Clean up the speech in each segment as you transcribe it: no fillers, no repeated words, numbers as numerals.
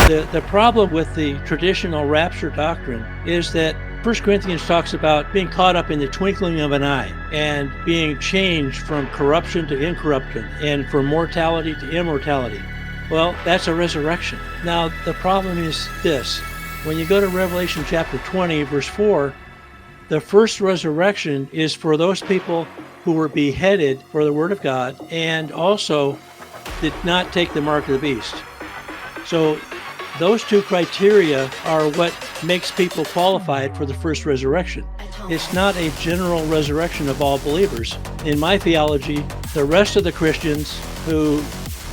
The problem with the traditional rapture doctrine is that 1 Corinthians talks about being caught up in the twinkling of an eye and being changed from corruption to incorruption and from mortality to immortality. Well, that's a resurrection. Now, the problem is this. When you go to Revelation chapter 20, verse 4, the first resurrection is for those people who were beheaded for the word of God and also did not take the mark of the beast. So those two criteria are what makes people qualified for the first resurrection. It's not a general resurrection of all believers. In my theology, the rest of the Christians who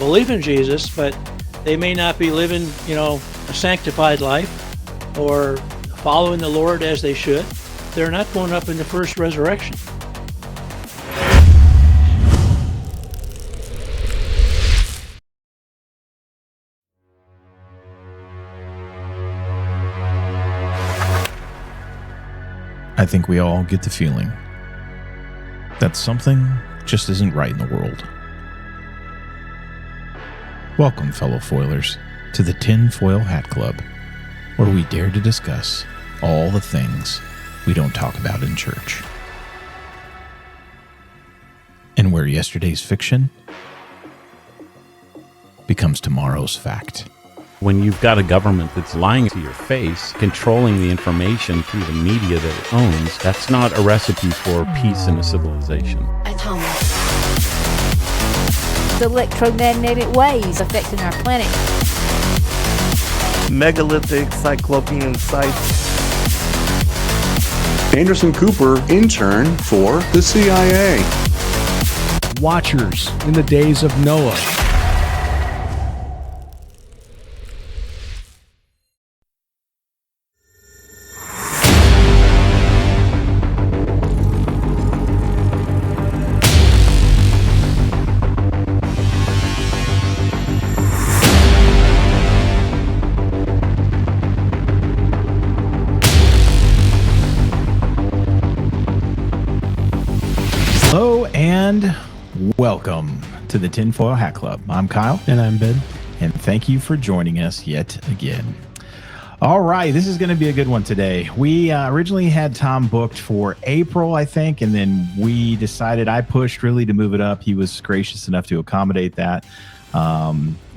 believe in Jesus, but they may not be living, a sanctified life or following the Lord as they should, they're not going up in the first resurrection. I think we all get the feeling that something just isn't right in the world. Welcome, fellow foilers, to the Tinfoil Hat Club, where we dare to discuss all the things we don't talk about in church. And where yesterday's fiction becomes tomorrow's fact. When you've got a government that's lying to your face, controlling the information through the media that it owns, that's not a recipe for peace in a civilization. Atomic. The electromagnetic waves affecting our planet. Megalithic cyclopean sites. Anderson Cooper, intern for the CIA. Watchers in the days of Noah. Hello and welcome to the Tinfoil Hat Club. I'm Kyle. And I'm Ben. And thank you for joining us yet again. All right, this is going to be a good one today. We originally had Tom booked for April, I think, and then we decided, I pushed really to move it up. He was gracious enough to accommodate that.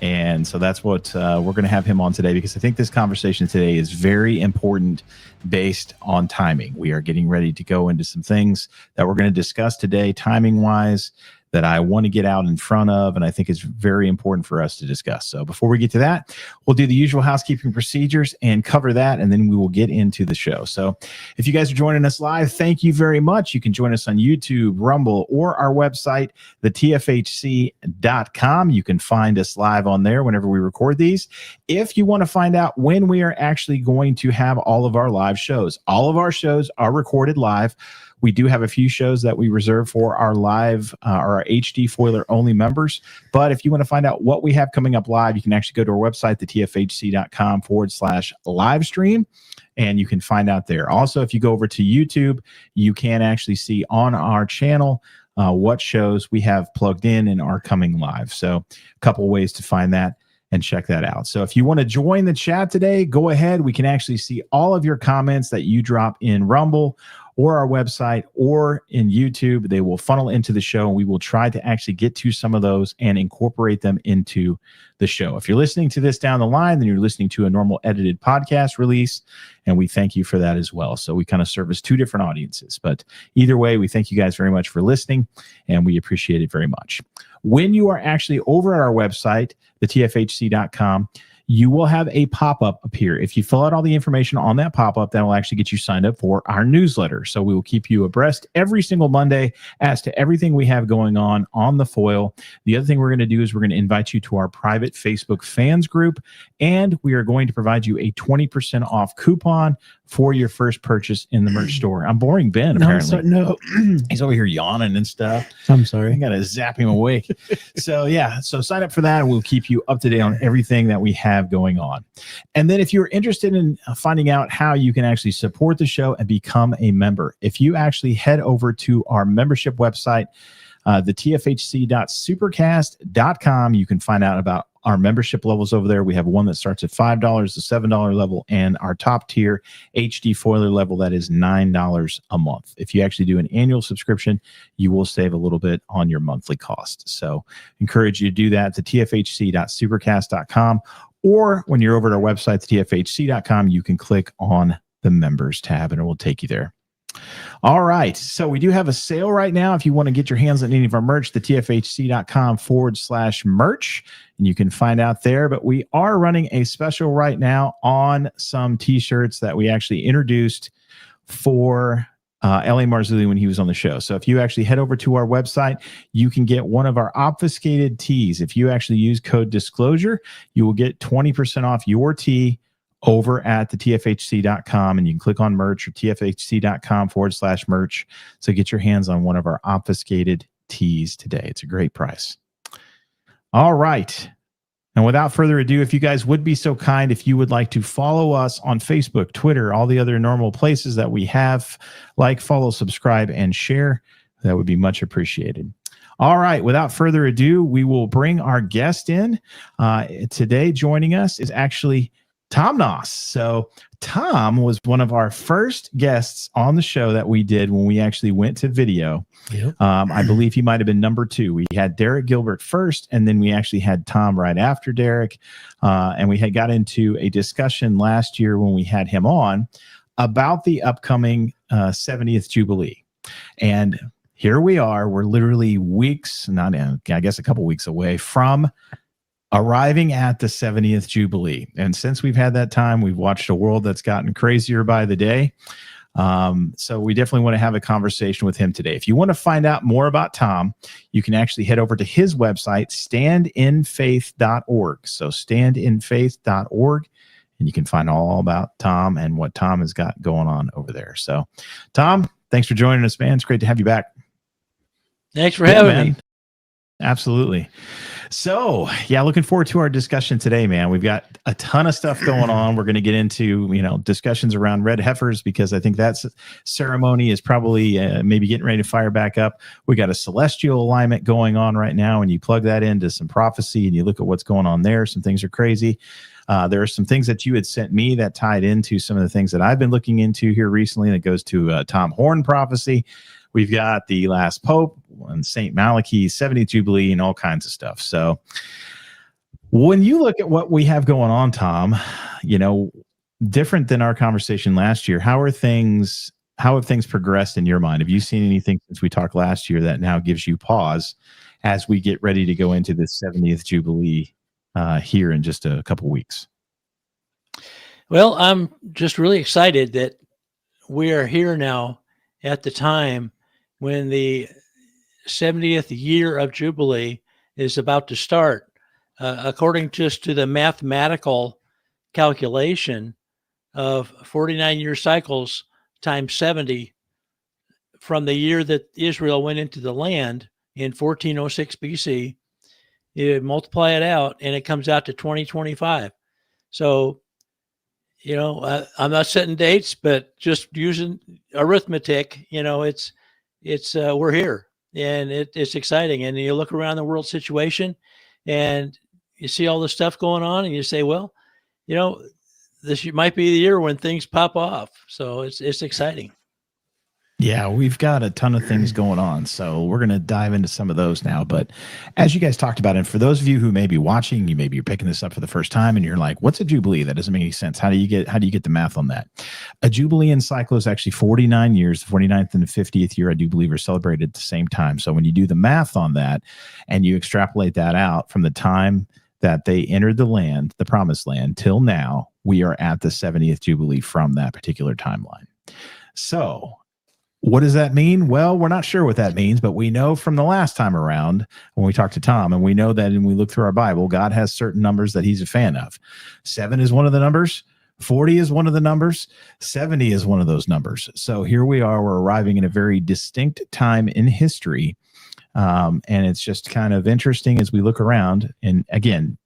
And so that's what we're going to have him on today, because I think this conversation today is very important based on timing. We are getting ready to go into some things that we're going to discuss today, timing wise, that I want to get out in front of, and I think it's very important for us to discuss. So before we get to that, we'll do the usual housekeeping procedures and cover that, and then we will get into the show. So if you guys are joining us live, thank you very much. You can join us on YouTube, Rumble, or our website, thetfhc.com. You can find us live on there whenever we record these. If you want to find out when we are actually going to have all of our live shows, all of our shows are recorded live. We do have a few shows that we reserve for our live, our HD Foiler only members. But if you want to find out what we have coming up live, you can actually go to our website, thetfhc.com/live stream, and you can find out there. Also, if you go over to YouTube, you can actually see on our channel what shows we have plugged in and are coming live. So a couple ways to find that and check that out. So if you want to join the chat today, go ahead. We can actually see all of your comments that you drop in Rumble or our website or in YouTube. They will funnel into the show, and we will try to actually get to some of those and incorporate them into the show. If you're listening to this down the line, then you're listening to a normal edited podcast release, and we thank you for that as well. So we kind of service two different audiences. But either way, we thank you guys very much for listening, and we appreciate it very much. When you are actually over at our website, thetfhc.com, you will have a pop-up appear. If you fill out all the information on that pop-up, that will actually get you signed up for our newsletter. So we will keep you abreast every single Monday as to everything we have going on the foil. The other thing we're going to do is we're going to invite you to our private Facebook fans group, and we are going to provide you a 20% off coupon for your first purchase in the merch store. I'm boring Ben, apparently. No. He's over here yawning and stuff. I'm sorry. I got to zap him awake. So sign up for that, and we'll keep you up to date on everything that we have going on. And then if you're interested in finding out how you can actually support the show and become a member, if you actually head over to our membership website, the tfhc.supercast.com, you can find out about our membership levels over there. We have one that starts at $5, the $7 level, and our top tier HD foiler level that is $9 a month. If you actually do an annual subscription, you will save a little bit on your monthly cost. So encourage you to do that to tfhc.supercast.com, or when you're over at our website, tfhc.com, you can click on the members tab and it will take you there. All right. So we do have a sale right now. If you want to get your hands on any of our merch, the tfhc.com/merch, and you can find out there. But we are running a special right now on some t-shirts that we actually introduced for L.A. Marzulli when he was on the show. So if you actually head over to our website, you can get one of our obfuscated tees. If you actually use code disclosure, you will get 20% off your tee over at the tfhc.com, and you can click on merch or tfhc.com/merch. So get your hands on one of our obfuscated tees today. It's a great price. All right. And without further ado, if you guys would be so kind, if you would like to follow us on Facebook, Twitter, all the other normal places that we have, like, follow, subscribe, and share, that would be much appreciated. All right. Without further ado, we will bring our guest in. Today, joining us is actually Tom Noss. So Tom was one of our first guests on the show that we did when we actually went to video. Yep. I believe he might have been number 2. We had Derek Gilbert first, and then we actually had Tom right after Derek. And we had got into a discussion last year when we had him on about the upcoming 70th Jubilee. And here we are. We're literally weeks, I guess a couple weeks away from arriving at the 70th Jubilee. And since we've had that time, we've watched a world that's gotten crazier by the day. So we definitely want to have a conversation with him today. If you want to find out more about Tom, you can actually head over to his website, standinfaith.org. So standinfaith.org, and you can find all about Tom and what Tom has got going on over there. So Tom, thanks for joining us, man. It's great to have you back. Thanks for having me. Absolutely. So, yeah, looking forward to our discussion today, man. We've got a ton of stuff going on. We're going to get into, discussions around red heifers, because I think that ceremony is probably maybe getting ready to fire back up. We got a celestial alignment going on right now, and you plug that into some prophecy and you look at what's going on there. Some things are crazy. There are some things that you had sent me that tied into some of the things that I've been looking into here recently, that goes to Tom Horne prophecy. We've got the last Pope and St. Malachy, 70th Jubilee, and all kinds of stuff. So when you look at what we have going on, Tom, different than our conversation last year, how have things progressed in your mind? Have you seen anything since we talked last year that now gives you pause as we get ready to go into this 70th Jubilee here in just a couple weeks? Well, I'm just really excited that we are here now at the time when the 70th year of Jubilee is about to start. According just to the mathematical calculation of 49-year cycles times 70 from the year that Israel went into the land in 1406 BC, you multiply it out and it comes out to 2025. So, I'm not setting dates, but just using arithmetic, it's we're here, and it's exciting. And you look around the world situation and you see all this stuff going on, and you say, well, this might be the year when things pop off. So it's exciting. Yeah, we've got a ton of things going on, so we're going to dive into some of those now. But as you guys talked about, and for those of you who may be watching, you're picking this up for the first time, and you're like, "What's a Jubilee? That doesn't make any sense. How do you get the math on that?" A Jubilee in cycle is actually 49 years. The 49th and the 50th year, I do believe, are celebrated at the same time. So when you do the math on that, and you extrapolate that out from the time that they entered the land, the promised land, till now, we are at the 70th Jubilee from that particular timeline. So what does that mean? Well, we're not sure what that means, but we know from the last time around when we talked to Tom, and we know that when we look through our Bible, God has certain numbers that he's a fan of. 7 is one of the numbers. 40 is one of the numbers. 70 is one of those numbers. So here we are. We're arriving in a very distinct time in history. And it's just kind of interesting as we look around. And again,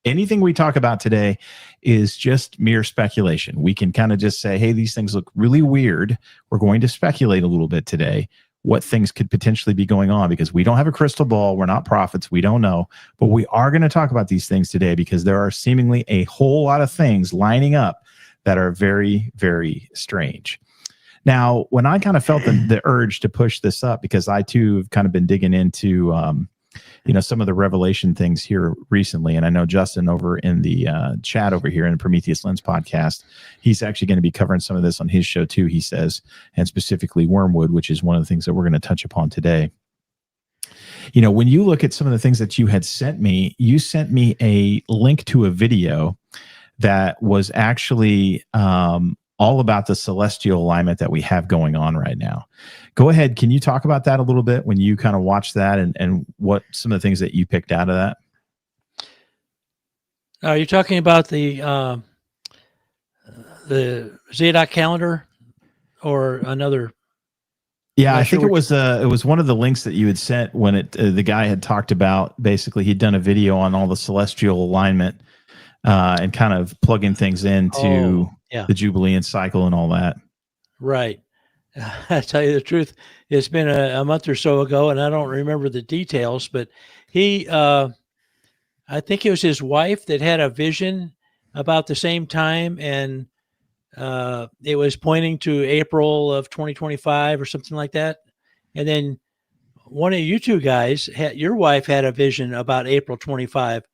anything we talk about today is just mere speculation. We can kind of just say, hey, these things look really weird. We're going to speculate a little bit today. what things could potentially be going on, because we don't have a crystal ball. We're not prophets. We don't know. But we are going to talk about these things today because there are seemingly a whole lot of things lining up that are very, very strange. Now, when I kind of felt the urge to push this up, because I too have kind of been digging into some of the revelation things here recently. And I know Justin over in the chat over here in the Prometheus Lens podcast, he's actually going to be covering some of this on his show too, he says, and specifically Wormwood, which is one of the things that we're going to touch upon today. When you look at some of the things that you had sent me, you sent me a link to a video that was actually all about the celestial alignment that we have going on right now. Go ahead. Can you talk about that a little bit when you kind of watch that and what some of the things that you picked out of that? Are you talking about the Zadok calendar or another? Yeah, I think it was one of the links that you had sent when the guy had talked about, basically he'd done a video on all the celestial alignment and kind of plugging things into the Jubilee cycle and all that. Right. I tell you the truth, it's been a month or so ago, and I don't remember the details, but I think it was his wife that had a vision about the same time, and it was pointing to April of 2025 or something like that. And then one of you two guys, your wife had a vision about April 25,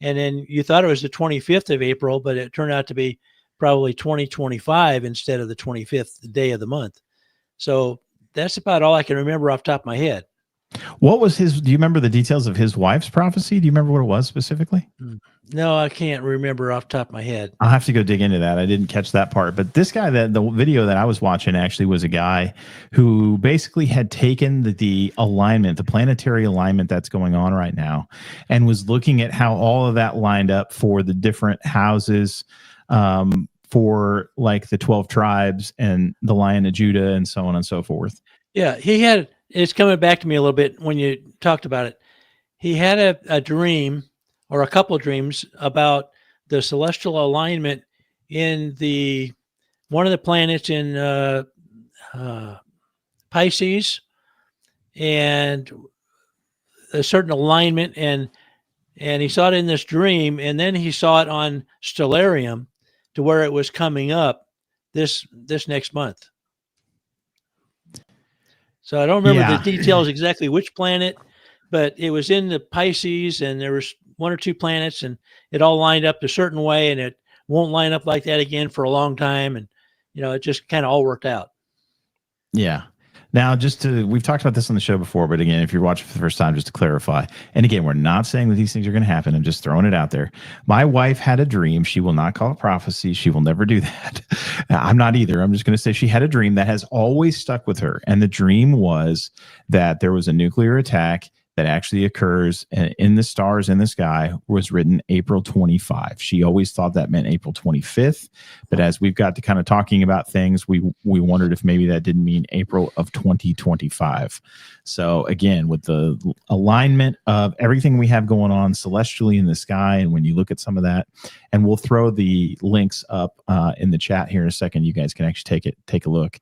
and then you thought it was the 25th of April, but it turned out to be probably 2025 instead of the 25th day of the month. So that's about all I can remember off the top of my head. What was do you remember the details of his wife's prophecy? Do you remember what it was specifically? No, I can't remember off the top of my head. I'll have to go dig into that. I didn't catch that part. But this guy, the video that I was watching actually was a guy who basically had taken the alignment, the planetary alignment that's going on right now, and was looking at how all of that lined up for the different houses, for like the 12 tribes and the Lion of Judah and so on and so forth. Yeah, it's coming back to me a little bit when you talked about it. He had a dream or a couple of dreams about the celestial alignment in one of the planets in Pisces, and a certain alignment, and he saw it in this dream, and then he saw it on Stellarium to where it was coming up this next month. So I don't remember the details exactly which planet, but it was in the Pisces, and there was one or two planets, and it all lined up a certain way, and it won't line up like that again for a long time. And, it just kind of all worked out. Yeah. Now, we've talked about this on the show before, but again, if you're watching for the first time, just to clarify, and again, we're not saying that these things are going to happen. I'm just throwing it out there. My wife had a dream. She will not call it prophecy. She will never do that. I'm not either. I'm just going to say she had a dream that has always stuck with her. And the dream was that there was a nuclear attack that actually occurs in the stars in the sky was written April 25. She always thought that meant April 25th. But as we've got to kind of talking about things, we wondered if maybe that didn't mean April of 2025. So again, with the alignment of everything we have going on celestially in the sky, and when you look at some of that, and we'll throw the links up in the chat here in a second, you guys can actually take a look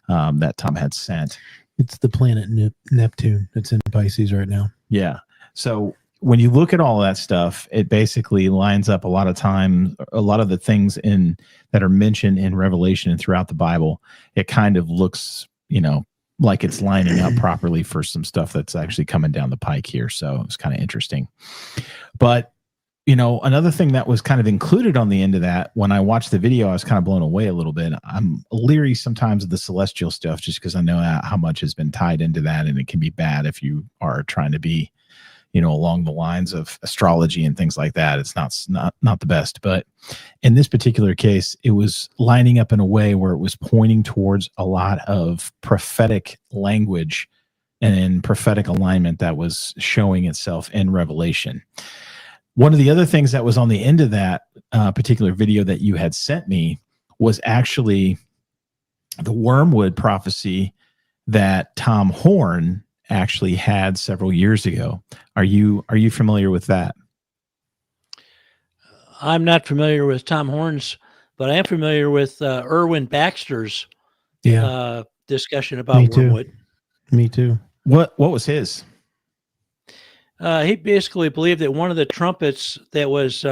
that Tom had sent. It's the planet Neptune that's in Pisces right now. Yeah. So when you look at all that stuff, it basically lines up a lot of the things that are mentioned in Revelation and throughout the Bible. It kind of looks, like it's lining up properly for some stuff that's actually coming down the pike here. So it's kind of interesting. But another thing that was kind of included on the end of that, when I watched the video, I was kind of blown away a little bit. I'm leery sometimes of the celestial stuff just because I know how much has been tied into that, and it can be bad if you are trying to be, along the lines of astrology and things like that. It's not the best. But in this particular case, it was lining up in a way where it was pointing towards a lot of prophetic language and prophetic alignment that was showing itself in Revelation. One of the other things that was on the end of that particular video that you had sent me was actually the Wormwood prophecy that Tom Horne actually had several years ago. Are you familiar with that? I'm not familiar with Tom Horne's, but I am familiar with Erwin Baxter's discussion about Wormwood. Me too. What was his? He basically believed that one of the trumpets that was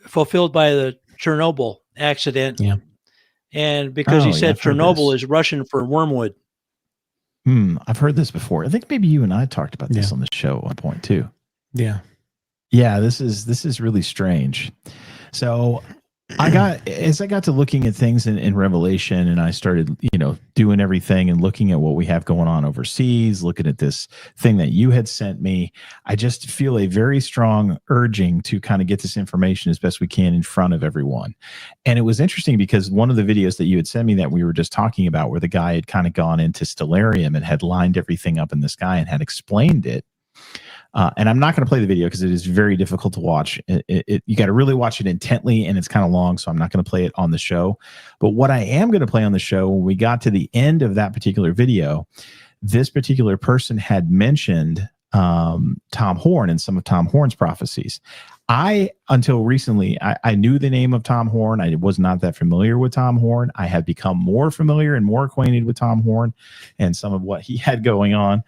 fulfilled by the Chernobyl accident. Yeah. And because he said I've heard Chernobyl this. is Russian for wormwood. I've heard this before. I think maybe you and I talked about this Yeah. on the show at one point too. Yeah. Yeah, this is really strange. So as I got to looking at things in Revelation, and I started, doing everything and looking at what we have going on overseas, looking at this thing that you had sent me, I just feel a very strong urging to kind of get this information as best we can in front of everyone. And it was interesting because one of the videos that you had sent me that we were just talking about, where the guy had kind of gone into Stellarium and had lined everything up in the sky and had explained it. And I'm not going to play the video because it is very difficult to watch. You got to really watch it intently, and it's kind of long, so I'm not going to play it on the show. But what I am going to play on the show, when we got to the end of that particular video, this particular person had mentioned Tom Horne and some of Tom Horne's prophecies. Until recently, I knew the name of Tom Horne. I was not that familiar with Tom Horne. I have become more familiar and more acquainted with Tom Horne and some of what he had going on.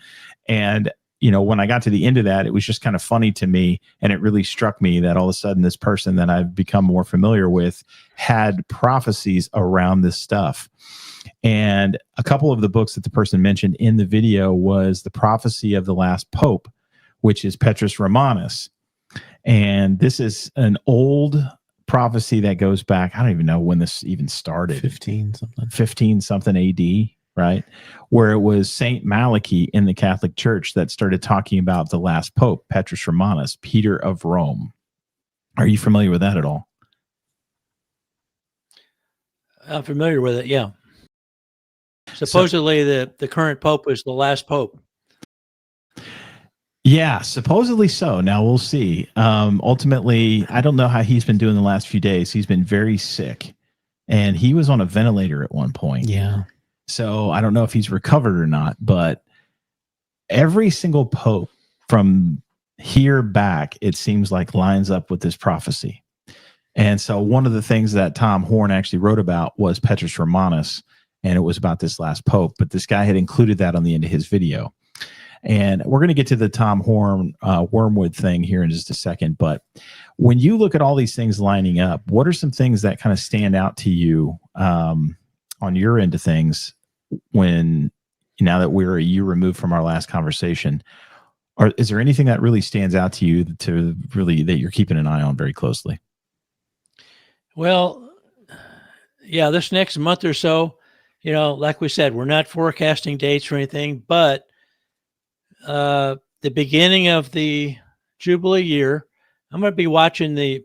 And when I got to the end of that, it was just kind of funny to me. And it really struck me that all of a sudden this person that I've become more familiar with had prophecies around this stuff. And a couple of the books that the person mentioned in the video was The Prophecy of the Last Pope, which is Petrus Romanus. And this is an old prophecy that goes back, I don't even know when this even started. 15 something AD. Right, where it was Saint Malachi in the Catholic Church that started talking about the last pope, Petrus Romanus, Peter of Rome. Are you familiar with that at all? I'm familiar with it, yeah. Supposedly the current pope was the last pope. Yeah, supposedly so. Now we'll see. Ultimately, I don't know how he's been doing the last few days. He's been very sick, and he was on a ventilator at one point. Yeah. So I don't know if he's recovered or not, but every single pope from here back, it seems like, lines up with this prophecy. And so one of the things that Tom Horne actually wrote about was Petrus Romanus, and it was about this last pope, but this guy had included that on the end of his video. And we're going to get to the Tom Horne Wormwood thing here in just a second. But when you look at all these things lining up, what are some things that kind of stand out to you on your end of things when, now that we're a year removed from our last conversation? Or is there anything that really stands out to you that you're keeping an eye on very closely? Well, yeah, this next month or so, like we said, we're not forecasting dates or anything, but the beginning of the Jubilee year, I'm going to be watching the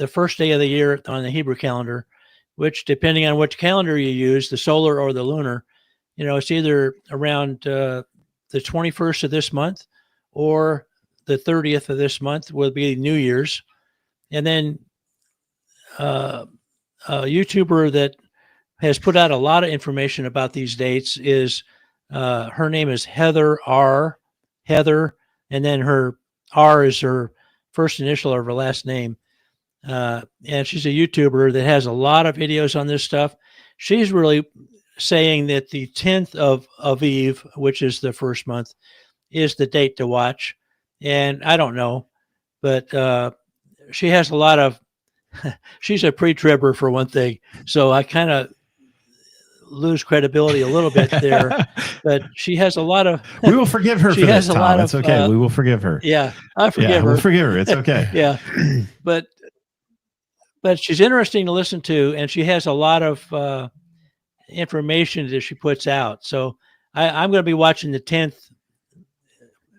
first day of the year on the Hebrew calendar, which, depending on which calendar you use, the solar or the lunar, it's either around the 21st of this month or the 30th of this month will be New Year's. And then a YouTuber that has put out a lot of information about these dates is her name is Heather, and then her R is her first initial of her last name. And she's a YouTuber that has a lot of videos on this stuff. She's really saying that the 10th of Aviv, which is the first month, is the date to watch. And I don't know, but she has a lot of, she's a pre-tribber for one thing. So I kind of lose credibility a little bit there, but she has a lot of, we will forgive her. She has a lot of, it's okay. We will forgive her. Yeah. I forgive her. We'll forgive her. It's okay. Yeah. But she's interesting to listen to, and she has a lot of information that she puts out. So I'm going to be watching the 10th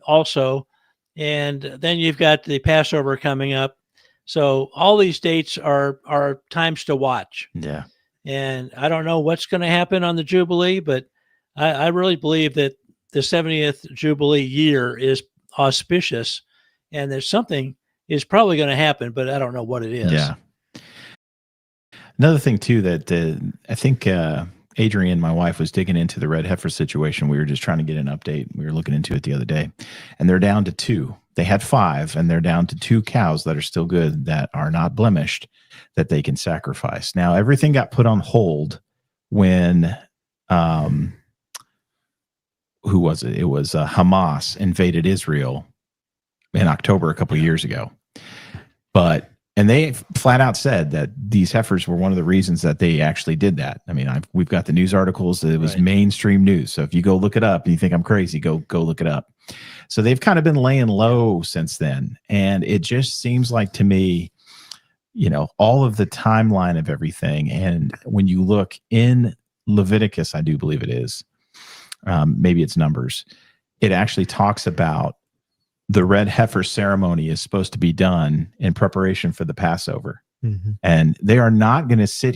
also. And then you've got the Passover coming up. So all these dates are times to watch. Yeah. And I don't know what's going to happen on the Jubilee, but I really believe that the 70th Jubilee year is auspicious, and there's something is probably going to happen, but I don't know what it is. Yeah. Another thing too that I think Adrienne, my wife, was digging into the red heifer situation. We were just trying to get an update. We were looking into it the other day, and they're down to 2. They had 5, and they're down to 2 cows that are still good, that are not blemished, that they can sacrifice. Now, everything got put on hold when who was it? It was Hamas invaded Israel in October a couple of years ago. And they flat out said that these heifers were one of the reasons that they actually did that. I mean, we've got the news articles. It was mainstream news. So if you go look it up and you think I'm crazy, go look it up. So they've kind of been laying low since then. And it just seems like to me, all of the timeline of everything. And when you look in Leviticus, I do believe it is, maybe it's Numbers, it actually talks about the red heifer ceremony is supposed to be done in preparation for the Passover. Mm-hmm. And they are not going to sit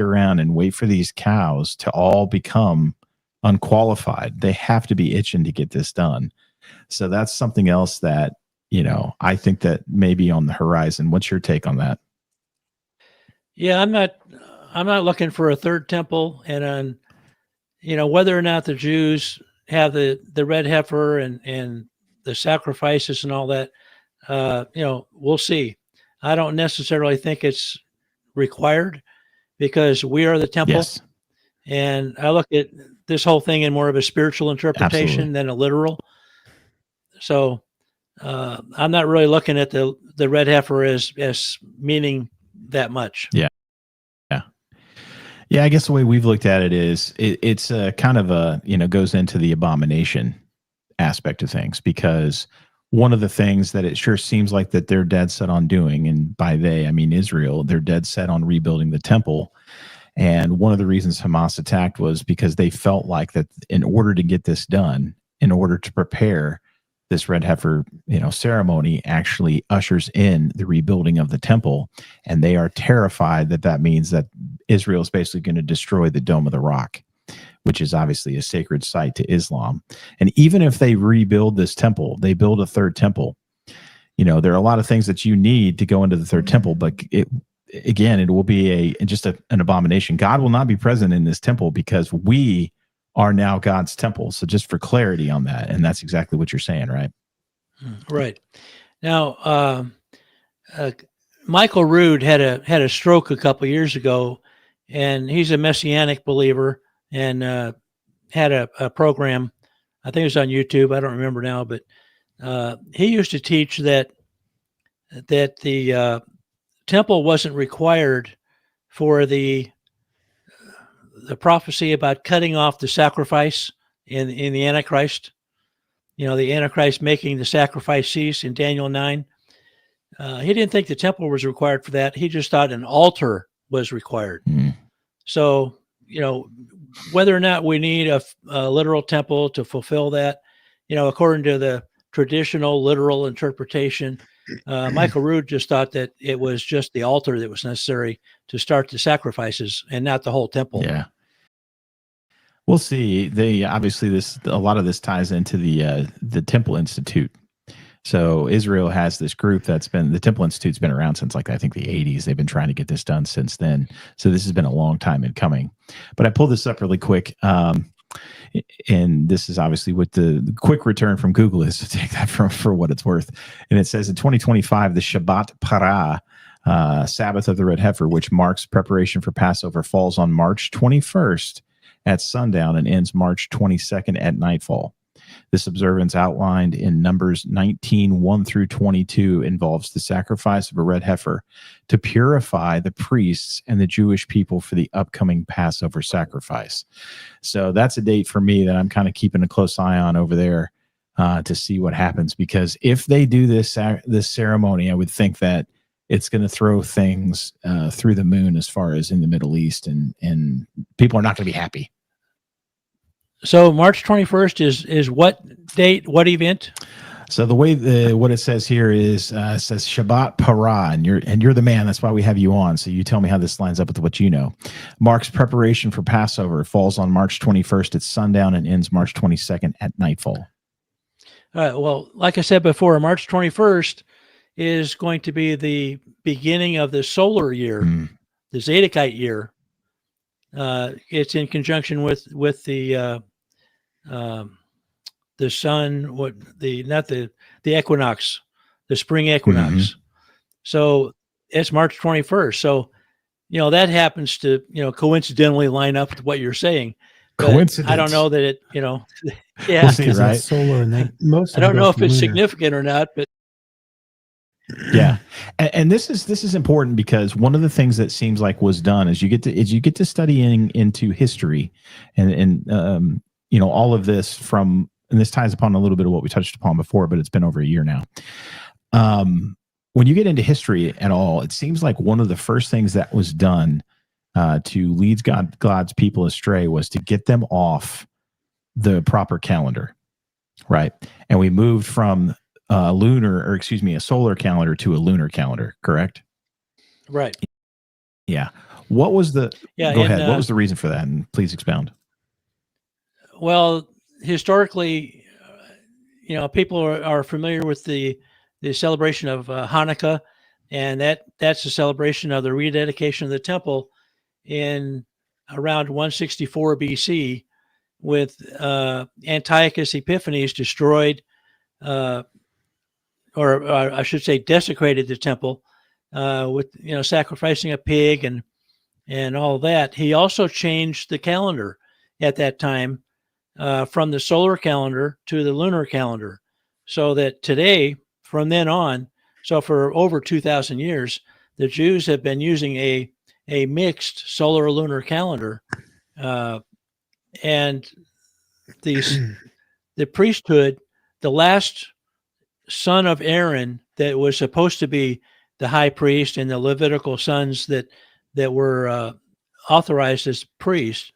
around and wait for these cows to all become unqualified. They have to be itching to get this done. So that's something else that, I think that may be on the horizon. What's your take on that? Yeah, I'm not looking for a third temple, and on, whether or not the Jews have the red heifer and the sacrifices and all that, we'll see. I don't necessarily think it's required because we are the temple. Yes. And I look at this whole thing in more of a spiritual interpretation than a literal. So I'm not really looking at the red heifer as meaning that much. Yeah. Yeah, I guess the way we've looked at it is it's a kind of a, goes into the abomination aspect of things, because one of the things that it sure seems like that they're dead set on doing, and by they, I mean Israel, they're dead set on rebuilding the temple. And one of the reasons Hamas attacked was because they felt like that in order to get this done, in order to prepare this red heifer, ceremony actually ushers in the rebuilding of the temple. And they are terrified that means that Israel is basically going to destroy the Dome of the Rock, which is obviously a sacred site to Islam. And even if they rebuild this temple, they build a third temple, there are a lot of things that you need to go into the third temple, but it will be an abomination. God will not be present in this temple because we are now God's temple. So just for clarity on that, and that's exactly what you're saying, right? Right. Now, Michael Rood had a stroke a couple years ago, and he's a Messianic believer, and had a program. I think it was on YouTube. I don't remember now, but he used to teach that the temple wasn't required for the prophecy about cutting off the sacrifice in the Antichrist. The Antichrist making the sacrifice cease in Daniel 9. He didn't think the temple was required for that. He just thought an altar was required. Mm. So, whether or not we need a literal temple to fulfill that, according to the traditional literal interpretation, Michael Rood just thought that it was just the altar that was necessary to start the sacrifices and not the whole temple. Yeah. We'll see. Obviously a lot of this ties into the Temple Institute. So Israel has this group the Temple Institute's been around since I think the 80s. They've been trying to get this done since then. So this has been a long time in coming. But I pulled this up really quick. And this is obviously what the quick return from Google is, to take that for what it's worth. And it says in 2025, the Shabbat Parah, Sabbath of the Red Heifer, which marks preparation for Passover, falls on March 21st at sundown and ends March 22nd at nightfall. This observance, outlined in Numbers 19, 1 through 22, involves the sacrifice of a red heifer to purify the priests and the Jewish people for the upcoming Passover sacrifice. So that's a date for me that I'm kind of keeping a close eye on over there to see what happens, because if they do this ceremony, I would think that it's going to throw things through the moon as far as in the Middle East, and people are not going to be happy. So March 21st is what date, what event? So the way what it says here is it says Shabbat Parah, and you're the man. That's why we have you on. So you tell me how this lines up with what you know. Marks preparation for Passover. Falls on March 21st at sundown and ends March 22nd at nightfall. All right. Well, like I said before, March 21st is going to be the beginning of the solar year, the Zadokite year. It's in conjunction with the sun, not the equinox, the spring equinox. Mm-hmm. So it's March 21st. So, that happens to, coincidentally line up with what you're saying. But Coincidence. I don't know that it, yeah. We'll see, Because right? that's solar, and most I of them don't go know if from it's lunar. significant or not, but Yeah, and this is important because one of the things that seems like was done is you get to studying into history, and all of this from, and this ties upon a little bit of what we touched upon before, but it's been over a year now. When you get into history at all, it seems like one of the first things that was done to lead God's people astray was to get them off the proper calendar, right? And we moved from a solar calendar to a lunar calendar, correct? right. Yeah. What was the? Yeah. Go and, ahead. What was the reason for that? And please expound. Well, historically, people are familiar with the celebration of Hanukkah, and that's a celebration of the rededication of the temple in around 164 BC, with Antiochus Epiphanes destroyed, or I should say, desecrated the temple with sacrificing a pig and all that. He also changed the calendar at that time from the solar calendar to the lunar calendar, so that today, from then on, so for over 2,000 years, the Jews have been using a mixed solar lunar calendar, and the priesthood, the last son of Aaron that was supposed to be the high priest, and the Levitical sons that were authorized as priests,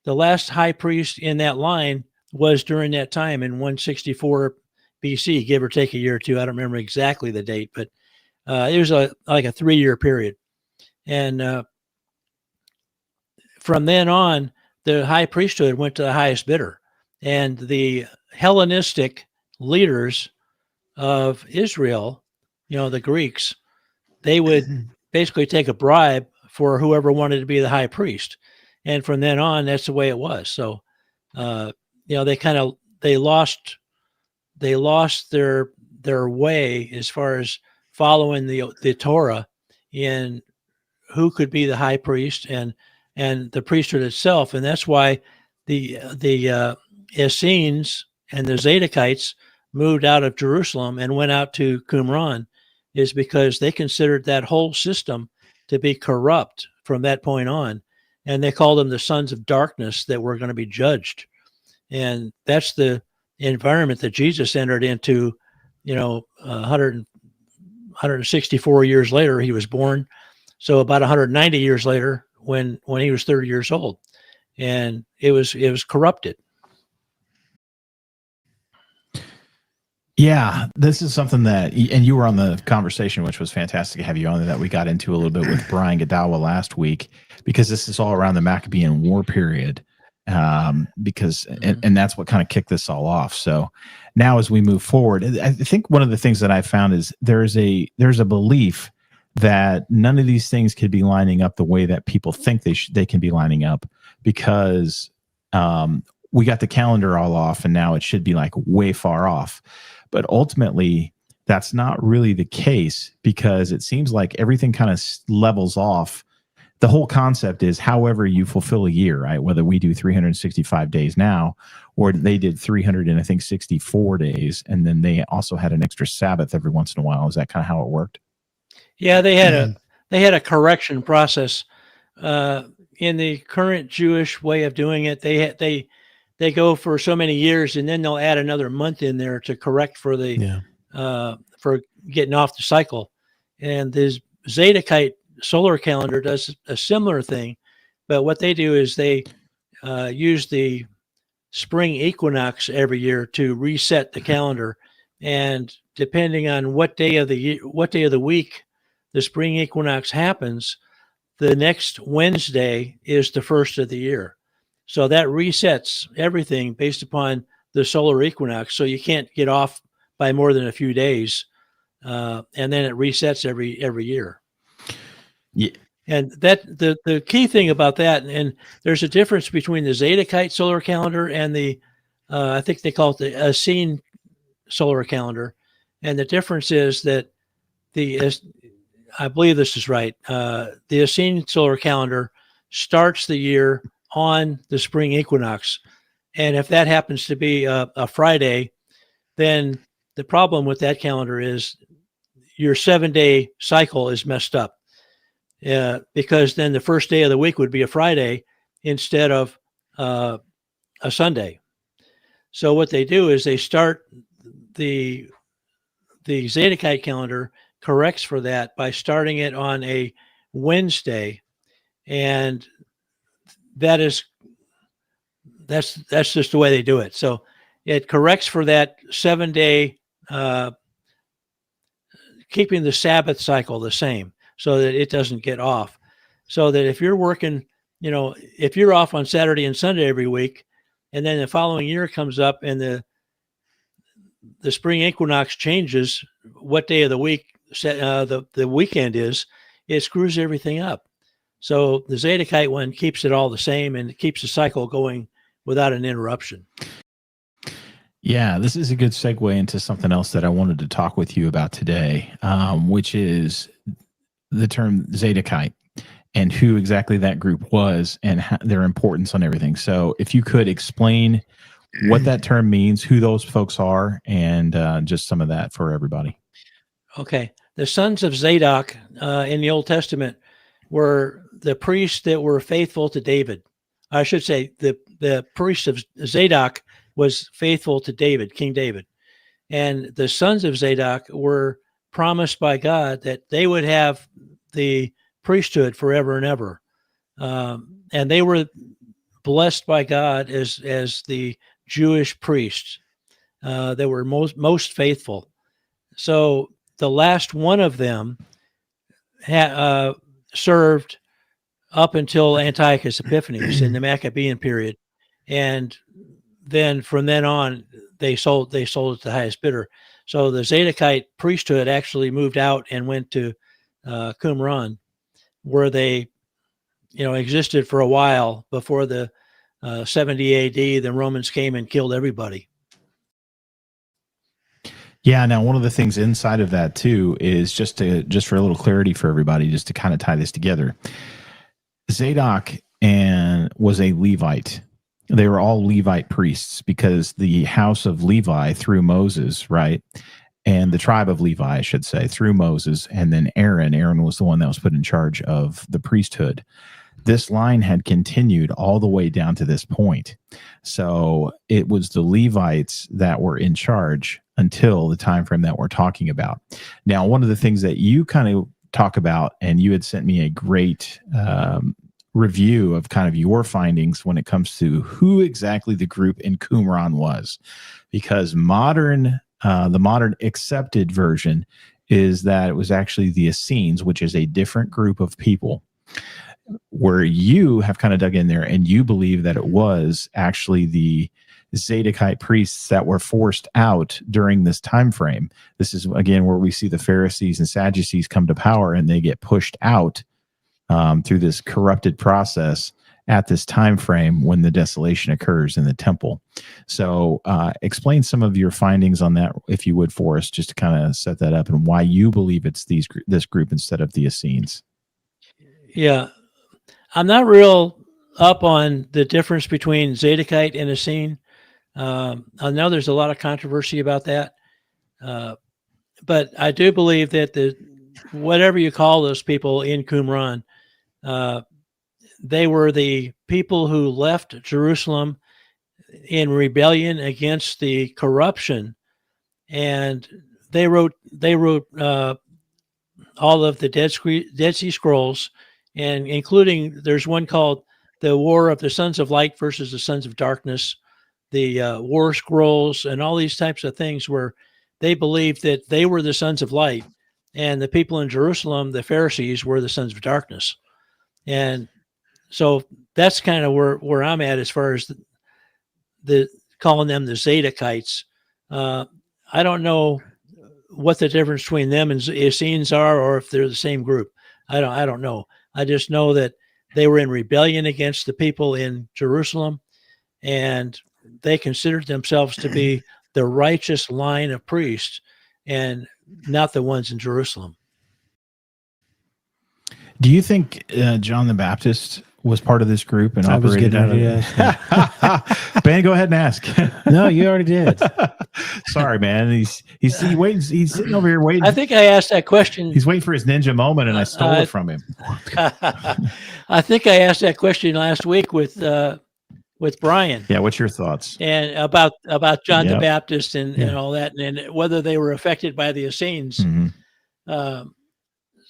the last high priest in that line was during that time in 164 BC, give or take a year or two. I don't remember exactly the date, but it was like a 3-year period. And from then on, the high priesthood went to the highest bidder. And the Hellenistic leaders of Israel, the Greeks, they would basically take a bribe for whoever wanted to be the high priest. And from then on, that's the way it was. So, they lost their way as far as following the Torah in who could be the high priest and the priesthood itself. And that's why the Essenes and the Zadokites moved out of Jerusalem and went out to Qumran, is because they considered that whole system to be corrupt from that point on. And they called them the sons of darkness that were going to be judged. And that's the environment that Jesus entered into, 164 years later, he was born. So about 190 years later, when he was 30 years old, and it was corrupted. Yeah, this is something that, and you were on the conversation, which was fantastic to have you on, that we got into a little bit with Brian Godawa last week, because this is all around the Maccabean War period, and that's what kind of kicked this all off. So now as we move forward, I think one of the things that I found is there's a belief that none of these things could be lining up the way that people think they can be lining up, because we got the calendar all off and now it should be like way far off. But ultimately, that's not really the case, because it seems like everything kind of levels off. The whole concept is however you fulfill a year, right? Whether we do 365 days now, or they did 364 days, and then they also had an extra Sabbath every once in a while. Is that kind of how it worked? Yeah, they had a correction process in the current Jewish way of doing it. They go for so many years, and then they'll add another month in there to correct for for getting off the cycle. And this Zadokite solar calendar does a similar thing, but what they do is they use the spring equinox every year to reset the calendar. And depending on what day of the week the spring equinox happens, the next Wednesday is the first of the year. So that resets everything based upon the solar equinox. So you can't get off by more than a few days, and then it resets every year. Yeah. And that the key thing about that, and there's a difference between the Zadokite solar calendar and the I think they call it the Essene solar calendar, and the difference is that I believe this is right. The Essene solar calendar starts the year on the spring equinox. And if that happens to be a Friday, then the problem with that calendar is your 7-day cycle is messed up, because then the first day of the week would be a Friday instead of a Sunday. So what they do is they start the Zadokite calendar corrects for that by starting it on a Wednesday, and that's just the way they do it. So it corrects for that 7-day, keeping the Sabbath cycle the same so that it doesn't get off. So that if you're working, if you're off on Saturday and Sunday every week, and then the following year comes up and the spring equinox changes what day of the week the weekend is, it screws everything up. So the Zadokite one keeps it all the same and it keeps the cycle going without an interruption. Yeah, this is a good segue into something else that I wanted to talk with you about today, which is the term Zadokite and who exactly that group was and their importance on everything. So if you could explain what that term means, who those folks are, and just some of that for everybody. Okay. The sons of Zadok in the Old Testament were the priests that were faithful to David. I should say the priest of Zadok was faithful to David, King David. And the sons of Zadok were promised by God that they would have the priesthood forever and ever. And they were blessed by God as the Jewish priests. They were most faithful. So the last one of them served up until Antiochus Epiphanes in the Maccabean period, and then from then on they sold it to the highest bidder. So the Zadokite priesthood actually moved out and went to Qumran, where they existed for a while before the 70 AD. The Romans came and killed everybody. Yeah. Now, one of the things inside of that too is just for a little clarity for everybody, just to kind of tie this together. Zadok was a Levite. They were all Levite priests because the house of Levi through Moses, right? And the tribe of Levi, I should say, through Moses, and then Aaron was the one that was put in charge of the priesthood. This line had continued all the way down to this point. So it was the Levites that were in charge until the time frame that we're talking about. Now, one of the things that you kind of talk about, and you had sent me a great review of kind of your findings when it comes to who exactly the group in Qumran was, because the modern accepted version is that it was actually the Essenes, which is a different group of people, where you have kind of dug in there and you believe that it was actually the Zadokite priests that were forced out during this time frame. This is again where we see the Pharisees and Sadducees come to power and they get pushed out through this corrupted process at this time frame when the desolation occurs in the temple. So explain some of your findings on that, if you would, for us, just to kind of set that up and why you believe it's this group instead of the Essenes. Yeah. I'm not real up on the difference between Zadokite and Essene. I know there's a lot of controversy about that. But I do believe that whatever you call those people in Qumran, they were the people who left Jerusalem in rebellion against the corruption, and they wrote all of the Dead Sea Scrolls, and including there's one called the War of the Sons of Light versus the Sons of Darkness, the War Scrolls, and all these types of things where they believed that they were the sons of light, and the people in Jerusalem, the Pharisees, were the sons of darkness. And so that's kind of where I'm at as far as the calling them the Zadokites. I don't know what the difference between them and Essenes are, or if they're the same group. I don't know. I just know that they were in rebellion against the people in Jerusalem, and they considered themselves to be the righteous line of priests and not the ones in Jerusalem. Do you think John the Baptist was part of this group and I was operated getting out of Ben, go ahead and ask. No, you already did. Sorry, man. He's waiting. He's sitting over here waiting. I think I asked that question. He's waiting for his ninja moment, and I stole it from him. I think I asked that question last week with Brian. Yeah, what's your thoughts? And about John the Yep. Baptist and all that, and whether they were affected by the Essenes. Mhm.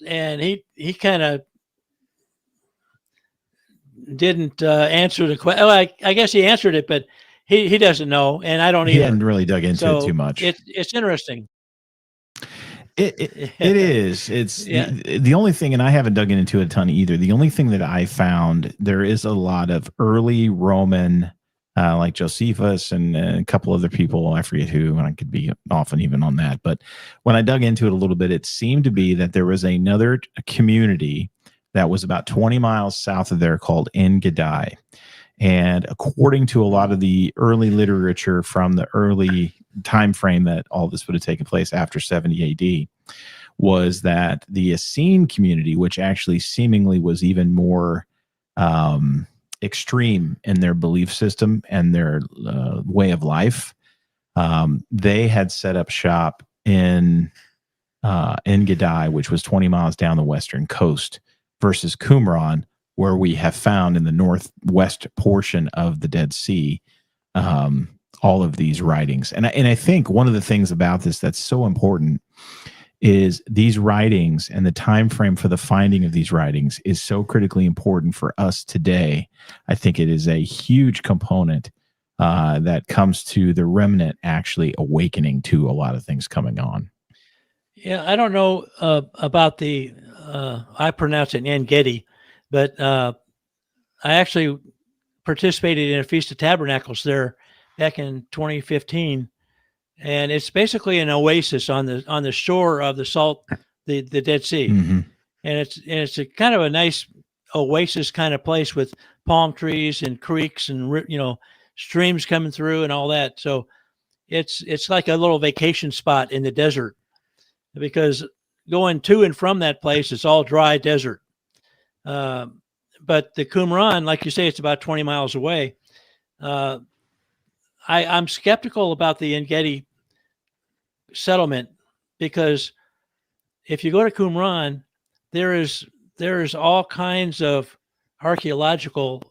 And he kind of didn't answer the question. Well, I guess he answered it, but he doesn't know, and I don't He either. hadn't really dug into it too much. It's interesting. It is. It's the only thing, and I haven't dug into it a ton either. The only thing that I found, there is a lot of early Roman, like Josephus and a couple other people, I forget who, and I could be often even on that. But when I dug into it a little bit, it seemed to be that there was another community that was about 20 miles south of there called En-Gedi. And according to a lot of the early literature from the early time frame that all this would have taken place after 70 AD, was that the Essene community, which actually seemingly was even more extreme in their belief system and their way of life, they had set up shop in En-Gedi, which was 20 miles down the western coast, versus Qumran, where we have found in the northwest portion of the Dead Sea all of these writings. And I think one of the things about this that's so important is these writings, and the time frame for the finding of these writings is so critically important for us today. I think it is a huge component that comes to the remnant actually awakening to a lot of things coming on. Yeah, I don't know about the I pronounce it En-Gedi, but I actually participated in a Feast of Tabernacles there back in 2015, and it's basically an oasis on the shore of the Dead Sea, Mm-hmm. and it's a kind of a nice oasis kind of place with palm trees and creeks and streams coming through and all that. So it's like a little vacation spot in the desert, because going to and from that place, it's all dry desert. But the Qumran, like you say, it's about 20 miles away. I'm skeptical about the En-Gedi settlement, because if you go to Qumran, there is all kinds of archaeological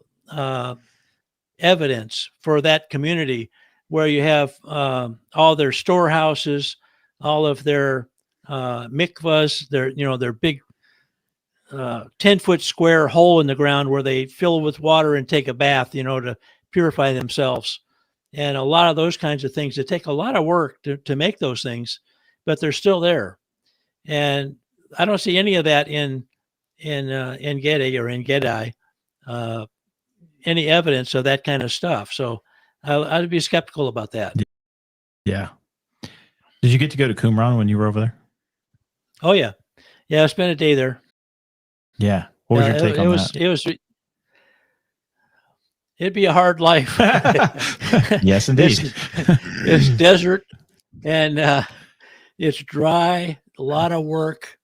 evidence for that community, where you have all their storehouses, all of their mikvahs, their big 10-foot square hole in the ground where they fill with water and take a bath, to purify themselves. And a lot of those kinds of things that take a lot of work to make those things, but they're still there. And I don't see any of that in En-Gedi or En-Gedi, any evidence of that kind of stuff. So I'd be skeptical about that. Yeah. Did you get to go to Qumran when you were over there? Oh yeah. I spent a day there. Yeah. What was your take on that? It'd be a hard life. Yes, indeed. It's desert, and it's dry, a lot of work,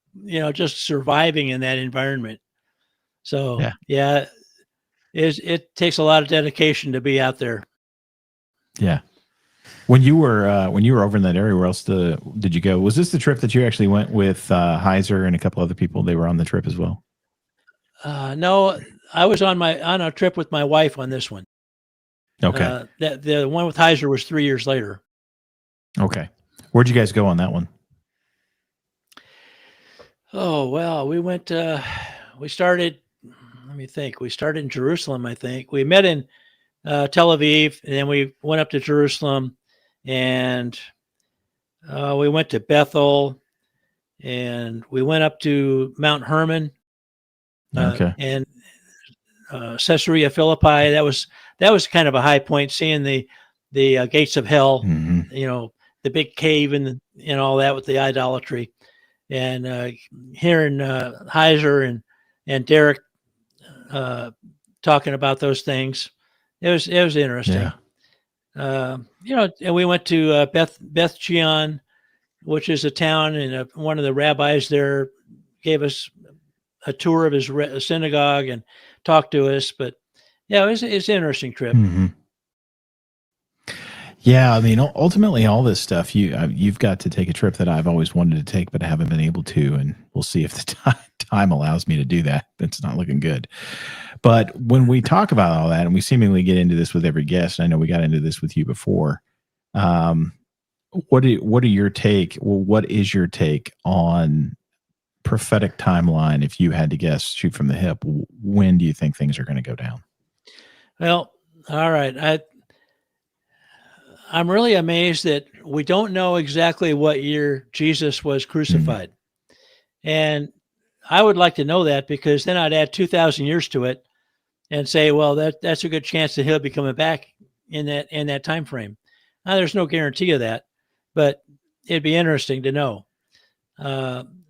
just surviving in that environment. So yeah, it takes a lot of dedication to be out there. Yeah. When you were over in that area, where else did you go? Was this the trip that you actually went with Heifer and a couple other people? They were on the trip as well. No, I was on a trip with my wife on this one. Okay. The one with Heifer was 3 years later. Okay. Where'd you guys go on that one? Oh, well, we went, we started, let me think. We started in Jerusalem, I think. We met in Tel Aviv, and then we went up to Jerusalem, and we went to Bethel, and we went up to Mount Hermon. Okay. And Caesarea Philippi. That was kind of a high point, seeing the gates of hell, Mm-hmm. The big cave and all that with the idolatry, and hearing Heifer and Derek talking about those things. It was interesting. Yeah. And we went to Beth Chian, which is a town, and one of the rabbis there gave us a tour of his synagogue and talk to us. But yeah, it's an interesting trip. Mm-hmm. Yeah, I mean, ultimately, all this stuff you've got to take a trip that I've always wanted to take, but I haven't been able to, and we'll see if the time allows me to do that. It's not looking good. But when we talk about all that, and we seemingly get into this with every guest, I know we got into this with you before. What are your take? Well, what is your take on prophetic timeline? If you had to guess, shoot from the hip, when do you think things are going to go down? Well, all right. I'm really amazed that we don't know exactly what year Jesus was crucified. And I would like to know that, because then I'd add 2,000 years to it and say, well, that's a good chance that he'll be coming back in that time frame. Now, there's no guarantee of that, but it'd be interesting to know.